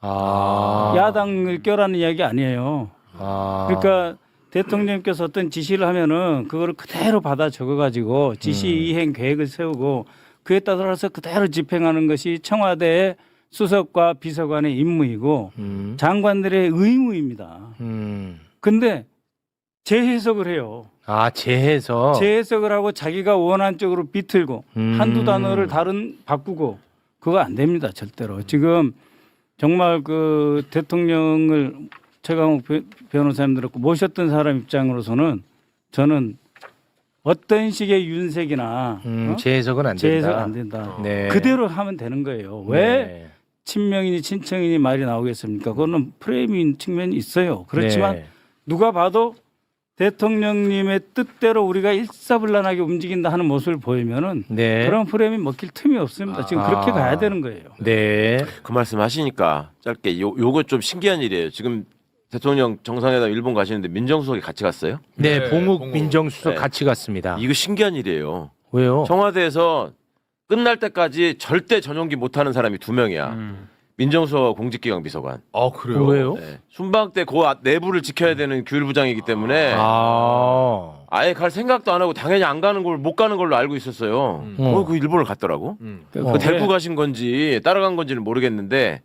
야당을 껴라는 이야기 아니에요. 그러니까 대통령께서 어떤 지시를 하면은 그거를 그대로 받아 적어가지고 지시 이행 계획을 세우고 그에 따라서 그대로 집행하는 것이 청와대의 수석과 비서관의 임무이고 장관들의 의무입니다. 근데 재해석을 해요. 재해석. 재해석을 하고 자기가 원하는 쪽으로 비틀고 한두 단어를 바꾸고 그거 안 됩니다. 절대로. 지금 정말 그 대통령을 최강욱 변호사님들하고 모셨던 사람 입장으로서는 저는 어떤 식의 윤색이나 재해석은 안 된다. 재해석 안 된다. 네. 그대로 하면 되는 거예요. 왜 친명이니 친청이니 말이 나오겠습니까? 그거는 프레임인 측면이 있어요. 그렇지만 네. 누가 봐도 대통령님의 뜻대로 우리가 일사불란하게 움직인다 하는 모습을 보이면은 그런 프레임이 먹힐 틈이 없습니다. 지금 그렇게 가야 되는 거예요. 네. 그 말씀 하시니까 짧게 요거 좀 신기한 일이에요. 지금 대통령 정상회담 일본 가시는데 민정수석이 같이 갔어요? 네, 봉욱 민정수석 네. 같이 갔습니다. 이거 신기한 일이에요. 왜요? 청와대에서 끝날 때까지 절대 전용기 못하는 사람이 2명이야. 민정수석과 공직기강 비서관. 그래요? 왜요? 네. 순방 때 그 내부를 지켜야 되는 규율부장이기 때문에 아예 갈 생각도 안 하고 당연히 안 가는 걸 못 가는 걸로 알고 있었어요. 그 일본을 갔더라고. 그 데리고 가신 건지 따라간 건지는 모르겠는데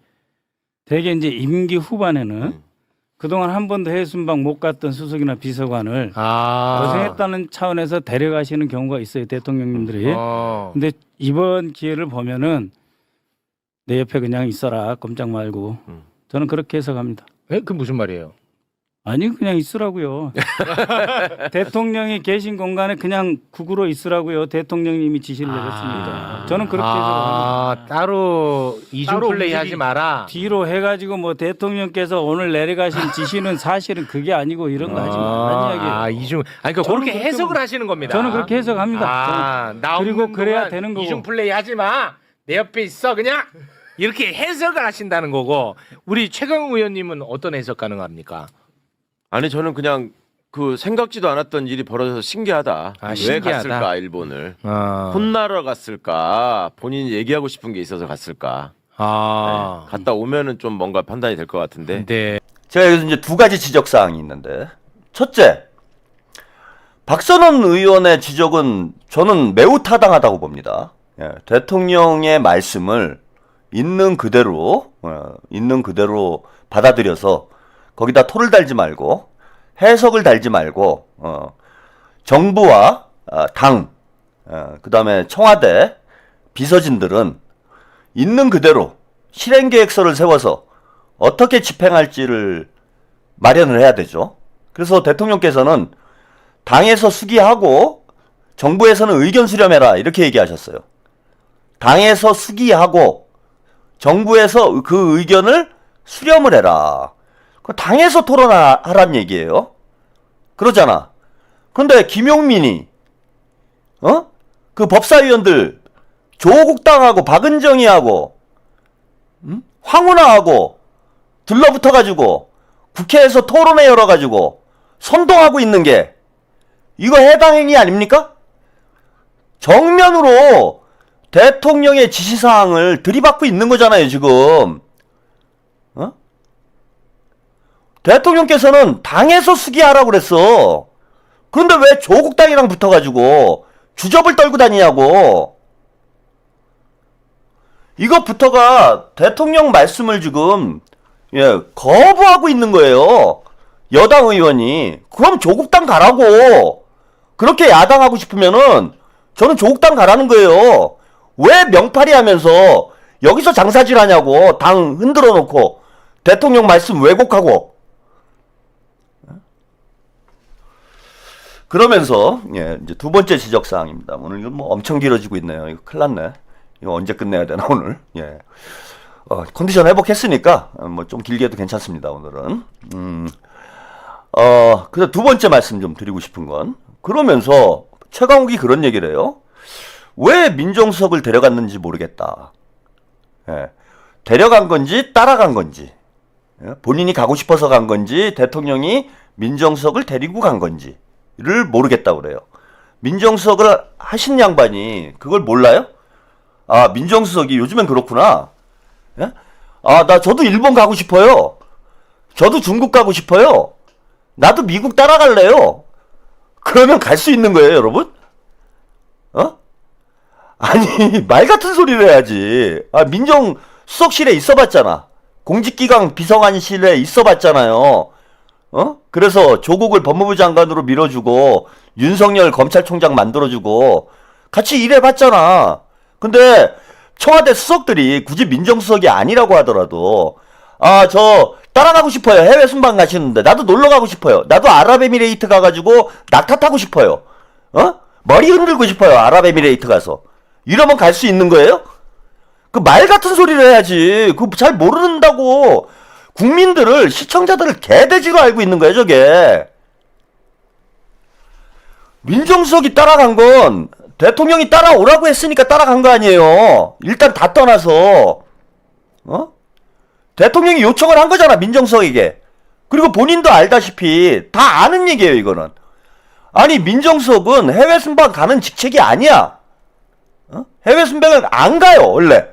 대개 이제 임기 후반에는 그동안 한 번도 해외 순방 못 갔던 수석이나 비서관을 고생했다는 차원에서 데려가시는 경우가 있어요, 대통령님들이. 근데 이번 기회를 보면은 내 옆에 그냥 있어라, 꼼짝 말고. 저는 그렇게 해석합니다. 그 무슨 말이에요? 아니 그냥 있으라고요. 대통령이 계신 공간에 그냥 국으로 있으라고요. 대통령님이 지시를 내렸습니다. 저는 그렇게 해석합니다. 따로 이중 플레이 하지 마라. 뒤로 해가지고 뭐 대통령께서 오늘 내려가신 지시는 사실은 그게 아니고 이런 거 하지 말라는 이야기예요. 이중. 그러니까 저는 그렇게 그렇게 해석을 하시는 겁니다. 저는 그렇게 해석합니다. 나 그리고 없는 그래야 동안 되는 거고. 이중 플레이 하지 마. 내 옆에 있어 그냥. 이렇게 해석을 하신다는 거고 우리 최강욱 의원님은 어떤 해석 가능합니까? 아니 저는 그냥 그 생각지도 않았던 일이 벌어져서 신기하다. 왜 신기하다. 갔을까 일본을? 혼나러 갔을까? 본인이 얘기하고 싶은 게 있어서 갔을까? 네. 갔다 오면은 좀 뭔가 판단이 될 것 같은데. 네. 제가 여기서 이제 2가지 지적 사항이 있는데, 첫째, 박선원 의원의 지적은 저는 매우 타당하다고 봅니다. 대통령의 말씀을 있는 그대로 받아들여서 거기다 토를 달지 말고 해석을 달지 말고 정부와 당, 그다음에 청와대 비서진들은 있는 그대로 실행계획서를 세워서 어떻게 집행할지를 마련을 해야 되죠. 그래서 대통령께서는 당에서 수기하고 정부에서는 의견 수렴해라 이렇게 얘기하셨어요. 당에서 수기하고 정부에서 그 의견을 수렴을 해라. 당에서 토론하란 얘기예요. 그러잖아. 그런데 김용민이 그 법사위원들 조국당하고 박은정이하고 황운하하고 들러붙어가지고 국회에서 토론회 열어가지고 선동하고 있는 게 이거 해당 행위 아닙니까? 정면으로 대통령의 지시사항을 들이받고 있는 거잖아요, 지금. 대통령께서는 당에서 수기하라고 그랬어. 그런데 왜 조국당이랑 붙어가지고 주접을 떨고 다니냐고. 이것부터가 대통령 말씀을 지금 거부하고 있는 거예요. 여당 의원이. 그럼 조국당 가라고. 그렇게 야당하고 싶으면은 저는 조국당 가라는 거예요. 왜 명팔이 하면서 여기서 장사질 하냐고. 당 흔들어 놓고 대통령 말씀 왜곡하고. 그러면서 이제 2번째 지적 사항입니다. 오늘 이거 뭐 엄청 길어지고 있네요. 이거 큰일 났네. 이거 언제 끝내야 되나 오늘. 컨디션 회복했으니까 뭐 좀 길게 해도 괜찮습니다. 오늘은. 그래서 2번째 말씀 좀 드리고 싶은 건, 그러면서 최강욱이 그런 얘기를 해요. 왜 민정수석을 데려갔는지 모르겠다. 데려간 건지 따라간 건지, 본인이 가고 싶어서 간 건지 대통령이 민정수석을 데리고 간 건지를 모르겠다고 그래요. 민정수석을 하신 양반이 그걸 몰라요? 아, 민정수석이 요즘엔 그렇구나. 저도 일본 가고 싶어요. 저도 중국 가고 싶어요. 나도 미국 따라갈래요. 그러면 갈 수 있는 거예요, 여러분? 아니, 말 같은 소리를 해야지. 민정수석실에 있어봤잖아. 공직기강 비서관실에 있어봤잖아요. 그래서 조국을 법무부 장관으로 밀어주고 윤석열 검찰총장 만들어주고 같이 일해봤잖아. 근데 청와대 수석들이 굳이 민정수석이 아니라고 하더라도 저 따라가고 싶어요. 해외 순방 가시는데 나도 놀러 가고 싶어요. 나도 아랍에미레이트 가가지고 낙타 타고 싶어요. 머리 흔들고 싶어요. 아랍에미레이트 가서. 이러면 갈 수 있는 거예요? 그 말 같은 소리를 해야지. 그거 잘 모른다고. 국민들을, 시청자들을 개돼지로 알고 있는 거예요, 저게. 민정수석이 따라간 건 대통령이 따라오라고 했으니까 따라간 거 아니에요. 일단 다 떠나서. 대통령이 요청을 한 거잖아, 민정수석에게. 그리고 본인도 알다시피 다 아는 얘기예요, 이거는. 아니, 민정수석은 해외 순방 가는 직책이 아니야. 해외 순방을 안 가요, 원래.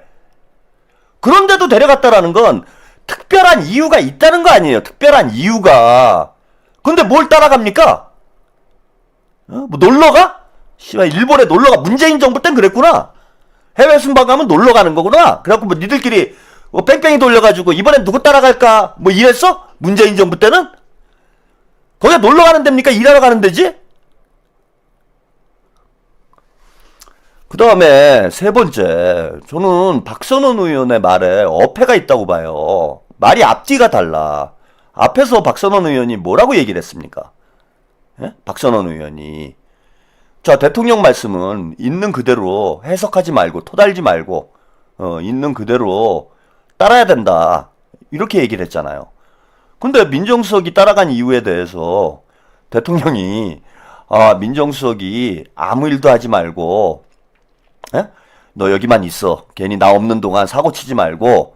그런데도 데려갔다라는 건 특별한 이유가 있다는 거 아니에요. 특별한 이유가. 근데 뭘 따라갑니까? 뭐 놀러가? 씨발, 일본에 놀러가. 문재인 정부 땐 그랬구나. 해외 순방 가면 놀러 가는 거구나. 그래갖고 뭐 니들끼리 뺑뺑이 돌려가지고 이번엔 누구 따라갈까? 뭐 이랬어? 문재인 정부 때는? 거기가 놀러 가는 데입니까? 일하러 가는 데지? 그 다음에 세 번째, 저는 박선원 의원의 말에 어폐가 있다고 봐요. 말이 앞뒤가 달라. 앞에서 박선원 의원이 뭐라고 얘기를 했습니까? 예? 박선원 의원이. 자, 대통령 말씀은 있는 그대로 해석하지 말고, 토달지 말고, 있는 그대로 따라야 된다. 이렇게 얘기를 했잖아요. 근데 민정수석이 따라간 이유에 대해서 대통령이, 민정수석이 아무 일도 하지 말고, 에? 너 여기만 있어. 괜히 나 없는 동안 사고 치지 말고,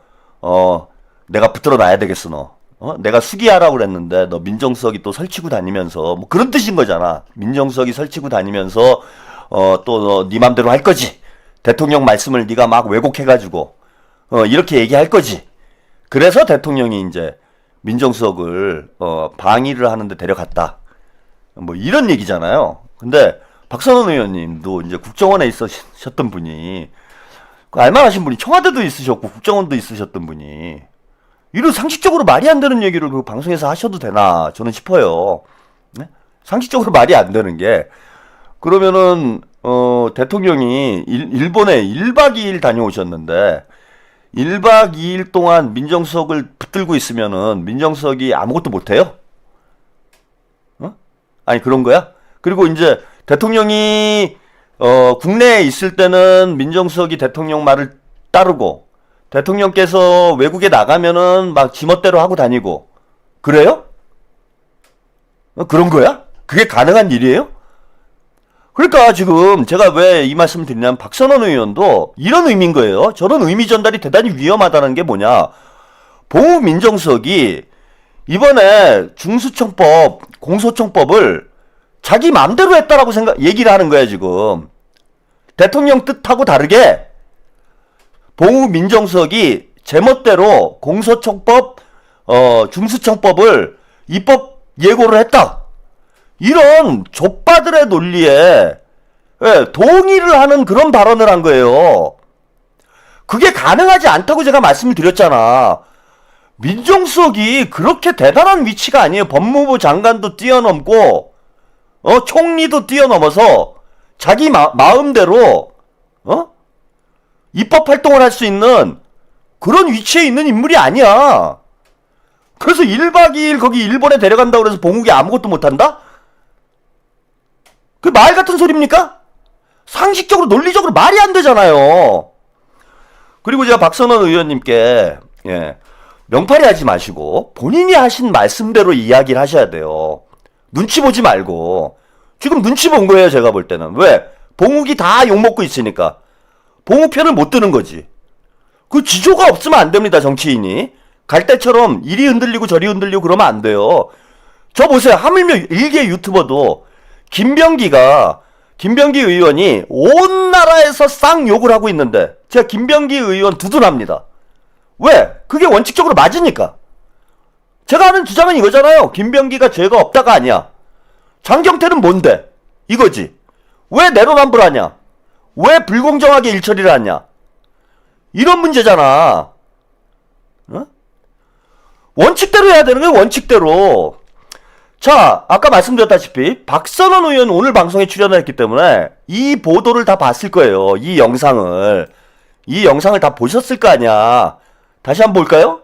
내가 붙들어 놔야 되겠어, 너. 내가 수기하라고 그랬는데, 너 민정수석이 또 설치고 다니면서, 뭐 그런 뜻인 거잖아. 민정수석이 설치고 다니면서, 또 너 네 맘대로 할 거지. 대통령 말씀을 네가 막 왜곡해가지고, 이렇게 얘기할 거지. 그래서 대통령이 이제 민정수석을, 방위를 하는데 데려갔다. 뭐 이런 얘기잖아요. 근데, 박선원 의원님도 이제 국정원에 있으셨던 분이, 알만하신 분이 청와대도 있으셨고 국정원도 있으셨던 분이 이런 상식적으로 말이 안 되는 얘기를 그 방송에서 하셔도 되나 저는 싶어요. 네? 상식적으로 말이 안 되는 게 그러면은 대통령이 일본에 1박 2일 다녀오셨는데 1박 2일 동안 민정수석을 붙들고 있으면은 민정수석이 아무것도 못해요? 아니 그런 거야? 그리고 이제 대통령이 국내에 있을 때는 민정수석이 대통령 말을 따르고 대통령께서 외국에 나가면은 막 지멋대로 하고 다니고 그래요? 그런 거야? 그게 가능한 일이에요? 그러니까 지금 제가 왜 이 말씀을 드리냐면 박선원 의원도 이런 의미인 거예요. 저런 의미 전달이 대단히 위험하다는 게 뭐냐. 보우 민정수석이 이번에 중수청법, 공소청법을 자기 마음대로 했다라고 얘기를 하는 거야, 지금. 대통령 뜻하고 다르게, 봉우 민정수석이 제멋대로 공소청법, 중수청법을 입법 예고를 했다. 이런 족바들의 논리에, 동의를 하는 그런 발언을 한 거예요. 그게 가능하지 않다고 제가 말씀을 드렸잖아. 민정수석이 그렇게 대단한 위치가 아니에요. 법무부 장관도 뛰어넘고, 총리도 뛰어넘어서 자기 마음대로 입법 활동을 할 수 있는 그런 위치에 있는 인물이 아니야. 그래서 1박 2일 거기 일본에 데려간다고 그래서 봉욱이 아무것도 못한다? 그 말 같은 소리입니까? 상식적으로 논리적으로 말이 안 되잖아요. 그리고 제가 박선원 의원님께 명팔이 하지 마시고 본인이 하신 말씀대로 이야기를 하셔야 돼요. 눈치 보지 말고. 지금 눈치 본 거예요, 제가 볼 때는. 왜? 봉욱이 다 욕먹고 있으니까. 봉욱 편을 못 드는 거지. 그 지조가 없으면 안 됩니다, 정치인이. 갈 때처럼 이리 흔들리고 저리 흔들리고 그러면 안 돼요. 저 보세요. 하물며 일개 유튜버도 김병기 의원이 온 나라에서 쌍욕을 하고 있는데 제가 김병기 의원 두둔합니다. 왜? 그게 원칙적으로 맞으니까. 제가 하는 주장은 이거잖아요. 김병기가 죄가 없다가 아니야. 장경태는 뭔데? 이거지. 왜 내로남불하냐? 왜 불공정하게 일처리를 하냐? 이런 문제잖아. 원칙대로 해야 되는 거예요. 원칙대로. 자, 아까 말씀드렸다시피 박선원 의원 오늘 방송에 출연을 했기 때문에 이 보도를 다 봤을 거예요. 이 영상을 다 보셨을 거 아니야. 다시 한번 볼까요?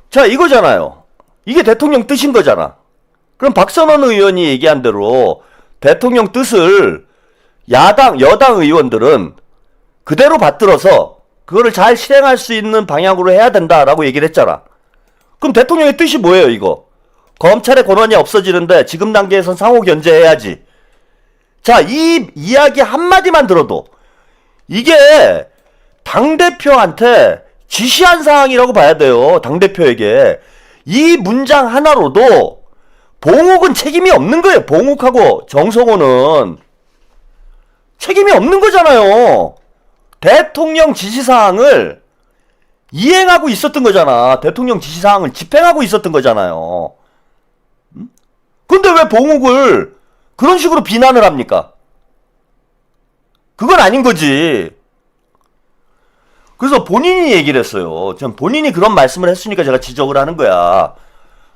자, 이거잖아요. 이게 대통령 뜻인 거잖아. 그럼 박선원 의원이 얘기한 대로 대통령 뜻을 여당 의원들은 그대로 받들어서 그거를 잘 실행할 수 있는 방향으로 해야 된다라고 얘기를 했잖아. 그럼 대통령의 뜻이 뭐예요, 이거? 검찰의 권한이 없어지는데 지금 단계에선 상호 견제해야지. 자, 이 이야기 한마디만 들어도 이게 당대표한테 지시한 사항이라고 봐야 돼요. 당대표에게. 이 문장 하나로도 봉욱은 책임이 없는 거예요. 봉욱하고 정성호는 책임이 없는 거잖아요. 대통령 지시사항을 이행하고 있었던 거잖아. 대통령 지시사항을 집행하고 있었던 거잖아요. 근데 왜 봉욱을 그런 식으로 비난을 합니까? 그건 아닌 거지. 그래서 본인이 얘기를 했어요. 전 본인이 그런 말씀을 했으니까 제가 지적을 하는 거야.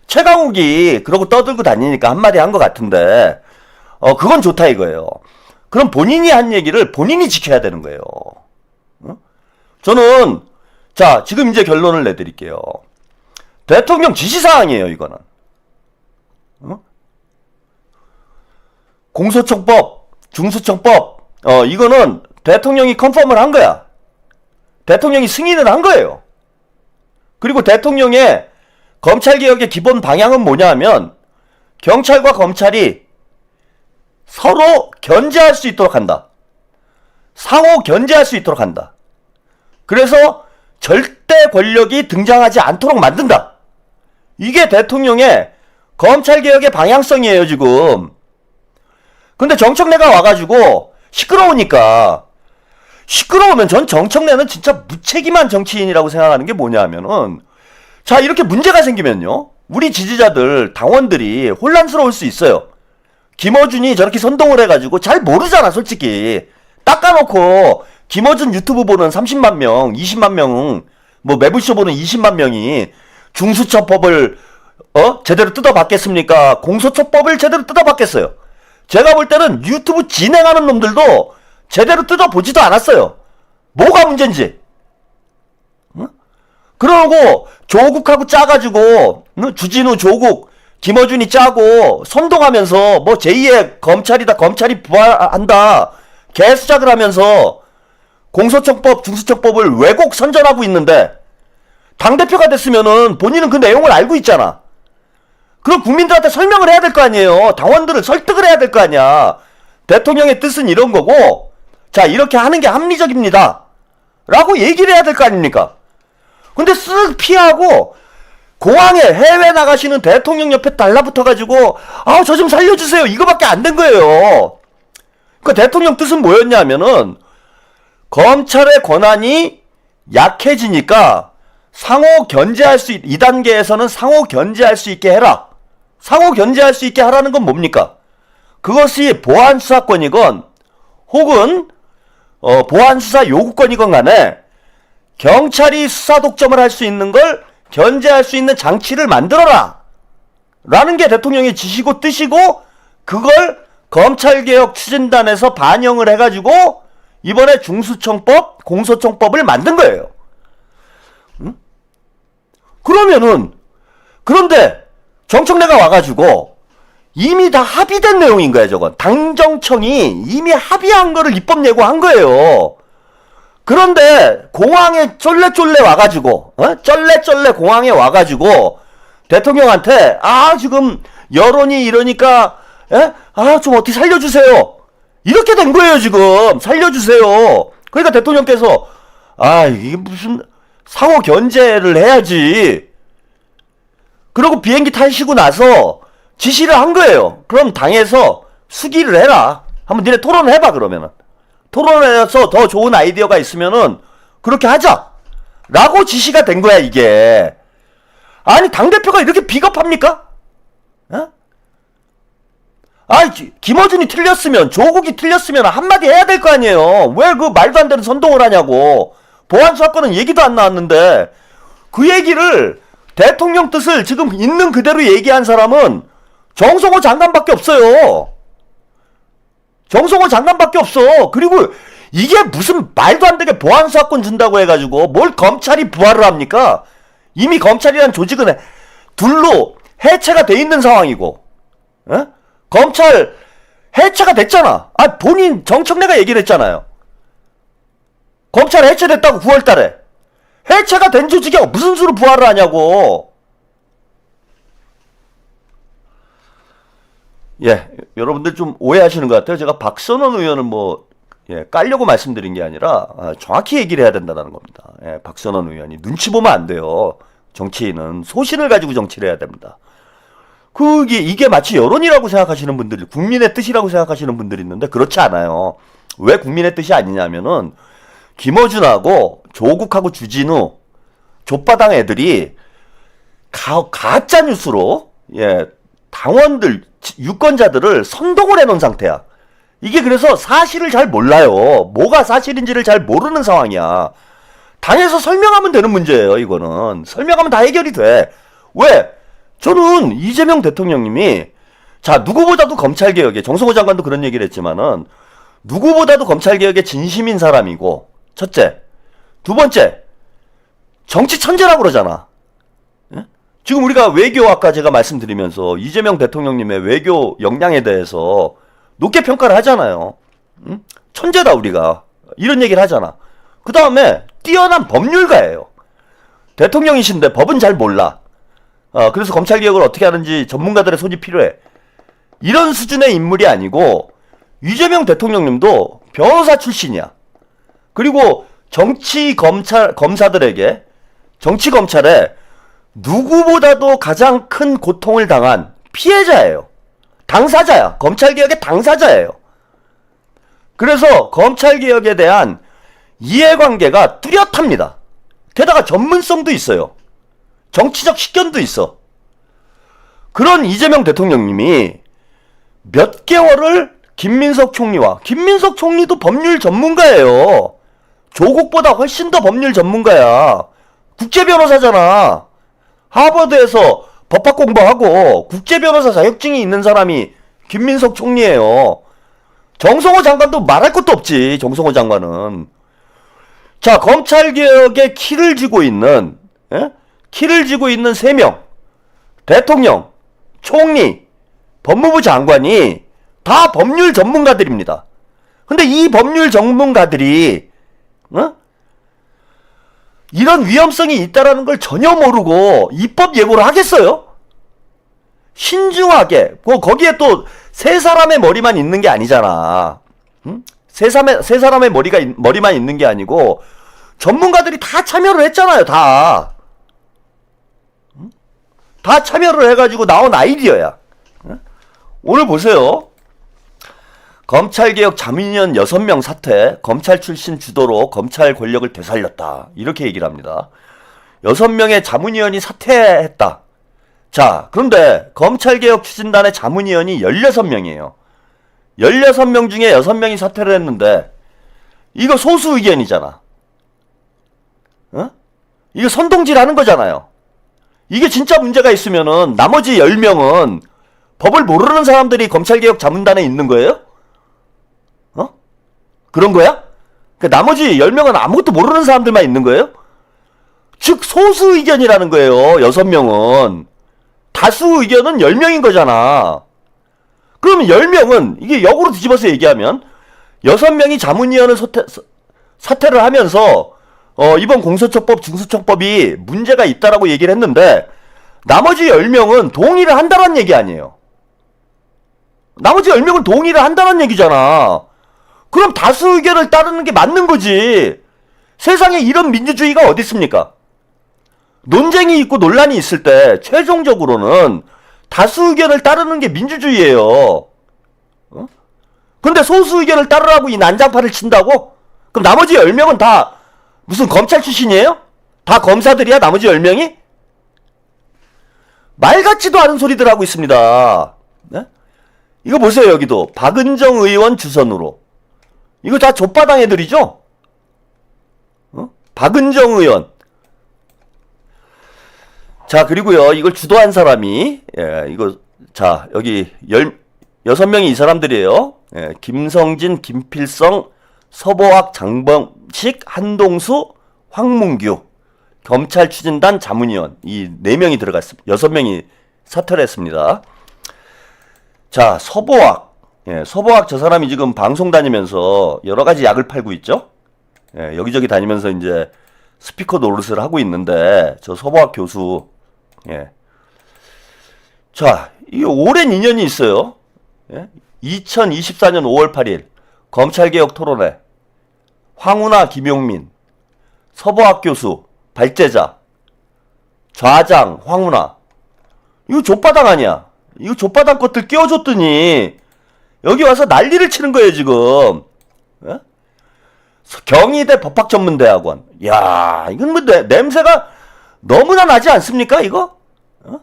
최강욱이 그러고 떠들고 다니니까 한마디 한 것 같은데 그건 좋다 이거예요. 그럼 본인이 한 얘기를 본인이 지켜야 되는 거예요. 저는 자 지금 이제 결론을 내드릴게요. 대통령 지시사항이에요 이거는. 공소청법, 중수청법 이거는 대통령이 컨펌을 한 거야. 대통령이 승인을 한 거예요. 그리고 대통령의 검찰개혁의 기본 방향은 뭐냐 하면 경찰과 검찰이 서로 견제할 수 있도록 한다. 상호 견제할 수 있도록 한다. 그래서 절대 권력이 등장하지 않도록 만든다. 이게 대통령의 검찰개혁의 방향성이에요 지금. 근데 정청래가 와가지고 시끄러우면 전 정청래는 진짜 무책임한 정치인이라고 생각하는 게 뭐냐 하면은 자 이렇게 문제가 생기면요 우리 지지자들 당원들이 혼란스러울 수 있어요. 김어준이 저렇게 선동을 해가지고 잘 모르잖아 솔직히. 닦아놓고 김어준 유튜브 보는 30만 명 20만 명 뭐 매불쇼 보는 20만 명이 중수처법을 제대로 뜯어봤겠습니까? 공소처법을 제대로 뜯어봤겠어요? 제가 볼 때는 유튜브 진행하는 놈들도 제대로 뜯어보지도 않았어요. 뭐가 문제인지. 그러고 조국하고 짜가지고 주진우 조국 김어준이 짜고 선동하면서 뭐 제2의 검찰이다 검찰이 부활한다 개수작을 하면서 공소청법 중수청법을 왜곡 선전하고 있는데 당대표가 됐으면은 본인은 그 내용을 알고 있잖아. 그럼 국민들한테 설명을 해야 될 거 아니에요. 당원들을 설득을 해야 될 거 아니야. 대통령의 뜻은 이런 거고 자 이렇게 하는 게 합리적입니다 라고 얘기를 해야 될 거 아닙니까? 근데 쓱 피하고 공항에 해외 나가시는 대통령 옆에 달라붙어가지고 저 좀 살려주세요 이거밖에 안 된 거예요. 그 대통령 뜻은 뭐였냐면은 검찰의 권한이 약해지니까 상호 견제할 수 2단계에서는 상호 견제할 수 있게 해라. 상호 견제할 수 있게 하라는 건 뭡니까? 그것이 보안수사권이건 혹은 보안수사 요구권이건 간에 경찰이 수사 독점을 할 수 있는 걸 견제할 수 있는 장치를 만들어라 라는 게 대통령의 지시고 뜻이고 그걸 검찰개혁 추진단에서 반영을 해가지고 이번에 중수청법, 공소청법을 만든 거예요. 그런데 정청래가 와가지고 이미 다 합의된 내용인 거야 저건. 당정청이 이미 합의한 거를 입법 예고한 거예요. 그런데 공항에 쫄래쫄래 와가지고 쩔레쩔레 공항에 와가지고 대통령한테 지금 여론이 이러니까 좀 어떻게 살려주세요 이렇게 된 거예요 지금. 살려주세요. 그러니까 대통령께서 이게 무슨 상호 견제를 해야지. 그리고 비행기 타시고 나서 지시를 한 거예요. 그럼 당에서 수기를 해라. 한번 니네 토론을 해봐 그러면은. 토론해서 더 좋은 아이디어가 있으면은 그렇게 하자 라고 지시가 된 거야 이게. 아니 당대표가 이렇게 비겁합니까? 김어준이 틀렸으면 조국이 틀렸으면 한마디 해야 될 거 아니에요. 왜 그 말도 안 되는 선동을 하냐고. 보안수사권은 얘기도 안 나왔는데 그 얘기를 대통령 뜻을 지금 있는 그대로 얘기한 사람은 정성호 장관밖에 없어요. 정성호 장관밖에 없어. 그리고 이게 무슨 말도 안 되게 보안수사권 준다고 해가지고 뭘 검찰이 부활을 합니까? 이미 검찰이라는 조직은 둘로 해체가 돼 있는 상황이고 검찰 해체가 됐잖아. 본인 정청래가 얘기를 했잖아요. 검찰 해체됐다고 9월달에. 해체가 된 조직이 무슨 수로 부활을 하냐고. 예, 여러분들 좀 오해하시는 것 같아요. 제가 박선원 의원은 깔려고 말씀드린 게 아니라 정확히 얘기를 해야 된다는 겁니다. 예, 박선원 의원이 눈치 보면 안 돼요. 정치인은 소신을 가지고 정치를 해야 됩니다. 이게 마치 여론이라고 생각하시는 분들, 국민의 뜻이라고 생각하시는 분들이 있는데 그렇지 않아요. 왜 국민의 뜻이 아니냐면은 김어준하고 조국하고 주진우, 족바당 애들이 가짜 뉴스로 당원들, 유권자들을 선동을 해놓은 상태야. 이게 그래서 사실을 잘 몰라요. 뭐가 사실인지를 잘 모르는 상황이야. 당에서 설명하면 되는 문제예요. 이거는 설명하면 다 해결이 돼. 왜? 저는 이재명 대통령님이 누구보다도 검찰개혁에, 정성호 장관도 그런 얘기를 했지만은 누구보다도 검찰개혁에 진심인 사람이고, 첫째. 두 번째, 정치 천재라고 그러잖아. 예? 지금 우리가 외교 아까 제가 말씀드리면서 이재명 대통령님의 외교 역량에 대해서 높게 평가를 하잖아요. 응? 천재다 우리가. 이런 얘기를 하잖아. 그 다음에 뛰어난 법률가예요. 대통령이신데 법은 잘 몰라. 그래서 검찰개혁을 어떻게 하는지 전문가들의 손이 필요해. 이런 수준의 인물이 아니고 이재명 대통령님도 변호사 출신이야. 그리고 검사들에게, 정치 검찰에 누구보다도 가장 큰 고통을 당한 피해자예요. 당사자야. 검찰개혁의 당사자예요. 그래서 검찰개혁에 대한 이해관계가 뚜렷합니다. 게다가 전문성도 있어요. 정치적 식견도 있어. 그런 이재명 대통령님이 몇 개월을 김민석 총리도 법률 전문가예요. 조국보다 훨씬 더 법률 전문가야. 국제변호사잖아. 하버드에서 법학 공부하고 국제변호사 자격증이 있는 사람이 김민석 총리예요. 정성호 장관도 말할 것도 없지. 정성호 장관은. 검찰개혁의 키를 쥐고 있는 3명, 대통령, 총리, 법무부 장관이 다 법률 전문가들입니다. 근데 이 법률 전문가들이 이런 위험성이 있다라는 걸 전혀 모르고 입법 예고를 하겠어요? 신중하게. 거기에 또 세 사람의 머리만 있는 게 아니잖아. 세 사람의 머리만 있는 게 아니고 전문가들이 다 참여를 했잖아요. 다 참여를 해가지고 나온 아이디어야. 오늘 보세요. 검찰개혁 자문위원 6명 사퇴, 검찰 출신 주도로 검찰 권력을 되살렸다. 이렇게 얘기를 합니다. 6명의 자문위원이 사퇴했다. 그런데 검찰개혁 추진단의 자문위원이 16명이에요. 16명 중에 6명이 사퇴를 했는데 이거 소수 의견이잖아. 이거 선동질 하는 거잖아요. 이게 진짜 문제가 있으면은 나머지 10명은 법을 모르는 사람들이 검찰개혁 자문단에 있는 거예요? 그런 거야? 나머지 10명은 아무것도 모르는 사람들만 있는 거예요? 즉 소수 의견이라는 거예요. 6명은. 다수 의견은 10명인 거잖아. 그러면 10명은 이게 역으로 뒤집어서 얘기하면 6명이 자문위원을 사퇴를 하면서 이번 공소처법, 중수청법이 문제가 있다라고 얘기를 했는데 나머지 10명은 동의를 한다는 얘기 아니에요. 나머지 10명은 동의를 한다는 얘기잖아. 그럼 다수 의견을 따르는 게 맞는 거지. 세상에 이런 민주주의가 어디 있습니까? 논쟁이 있고 논란이 있을 때 최종적으로는 다수 의견을 따르는 게 민주주의예요. 근데 소수 의견을 따르라고 이 난장판을 친다고? 그럼 나머지 10명은 다 무슨 검찰 출신이에요? 다 검사들이야? 나머지 10명이? 말 같지도 않은 소리들 하고 있습니다. 네? 이거 보세요. 여기도 박은정 의원 주선으로. 이거 다 족바당 애들이죠? 박은정 의원. 그리고요, 이걸 주도한 사람이, 여기 6명이 이 사람들이에요. 김성진, 김필성, 서보학, 장범식, 한동수, 황문규, 검찰 추진단 자문위원. 이 4명이 들어갔습니다. 6명이 사퇴를 했습니다. 서보학. 서보학 저 사람이 지금 방송 다니면서 여러 가지 약을 팔고 있죠? 여기저기 다니면서 이제 스피커 노릇을 하고 있는데, 저 서보학 교수, 이게 오랜 인연이 있어요. 예? 2024년 5월 8일 검찰개혁 토론회 황운하 김용민 서보학 교수 발제자 좌장 황운하 이거 족바당 아니야. 이거 족바당 것들 끼워줬더니 여기 와서 난리를 치는 거예요 지금. 예? 경희대 법학전문대학원. 야 이건 뭐 냄새가 너무나 나지 않습니까 이거? 어?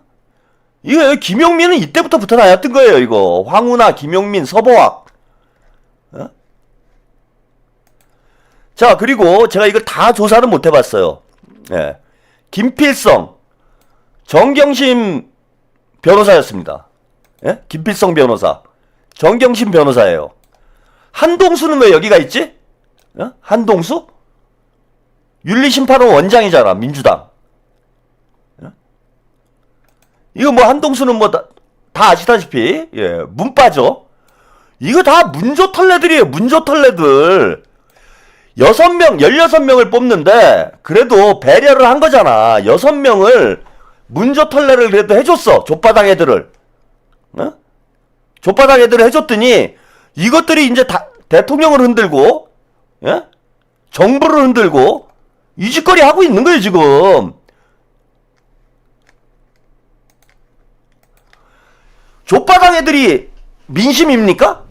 이거 김용민은 이때부터 붙어다녔던 거예요 이거. 황운하 김용민 서보학. 어? 자 그리고 제가 이걸 다 조사는 못 해봤어요. 예. 김필성 정경심 변호사였습니다. 예? 김필성 변호사 정경심 변호사예요. 한동수는 왜 여기가 있지? 어? 한동수? 윤리심판원 원장이잖아 민주당. 어? 이거 뭐 한동수는 뭐 다 아시다시피 예, 문 빠져. 이거 다 문조털레들이에요 문조털레들. 16명을 뽑는데 그래도 배려를 한 거잖아. 6명을 문조털레를 그래도 해줬어. 족바당 애들을. 어? 족바당 애들을 해줬더니 이것들이 이제 다 대통령을 흔들고 예? 정부를 흔들고 이 짓거리 하고 있는 거예요 지금. 족바당 애들이 민심입니까?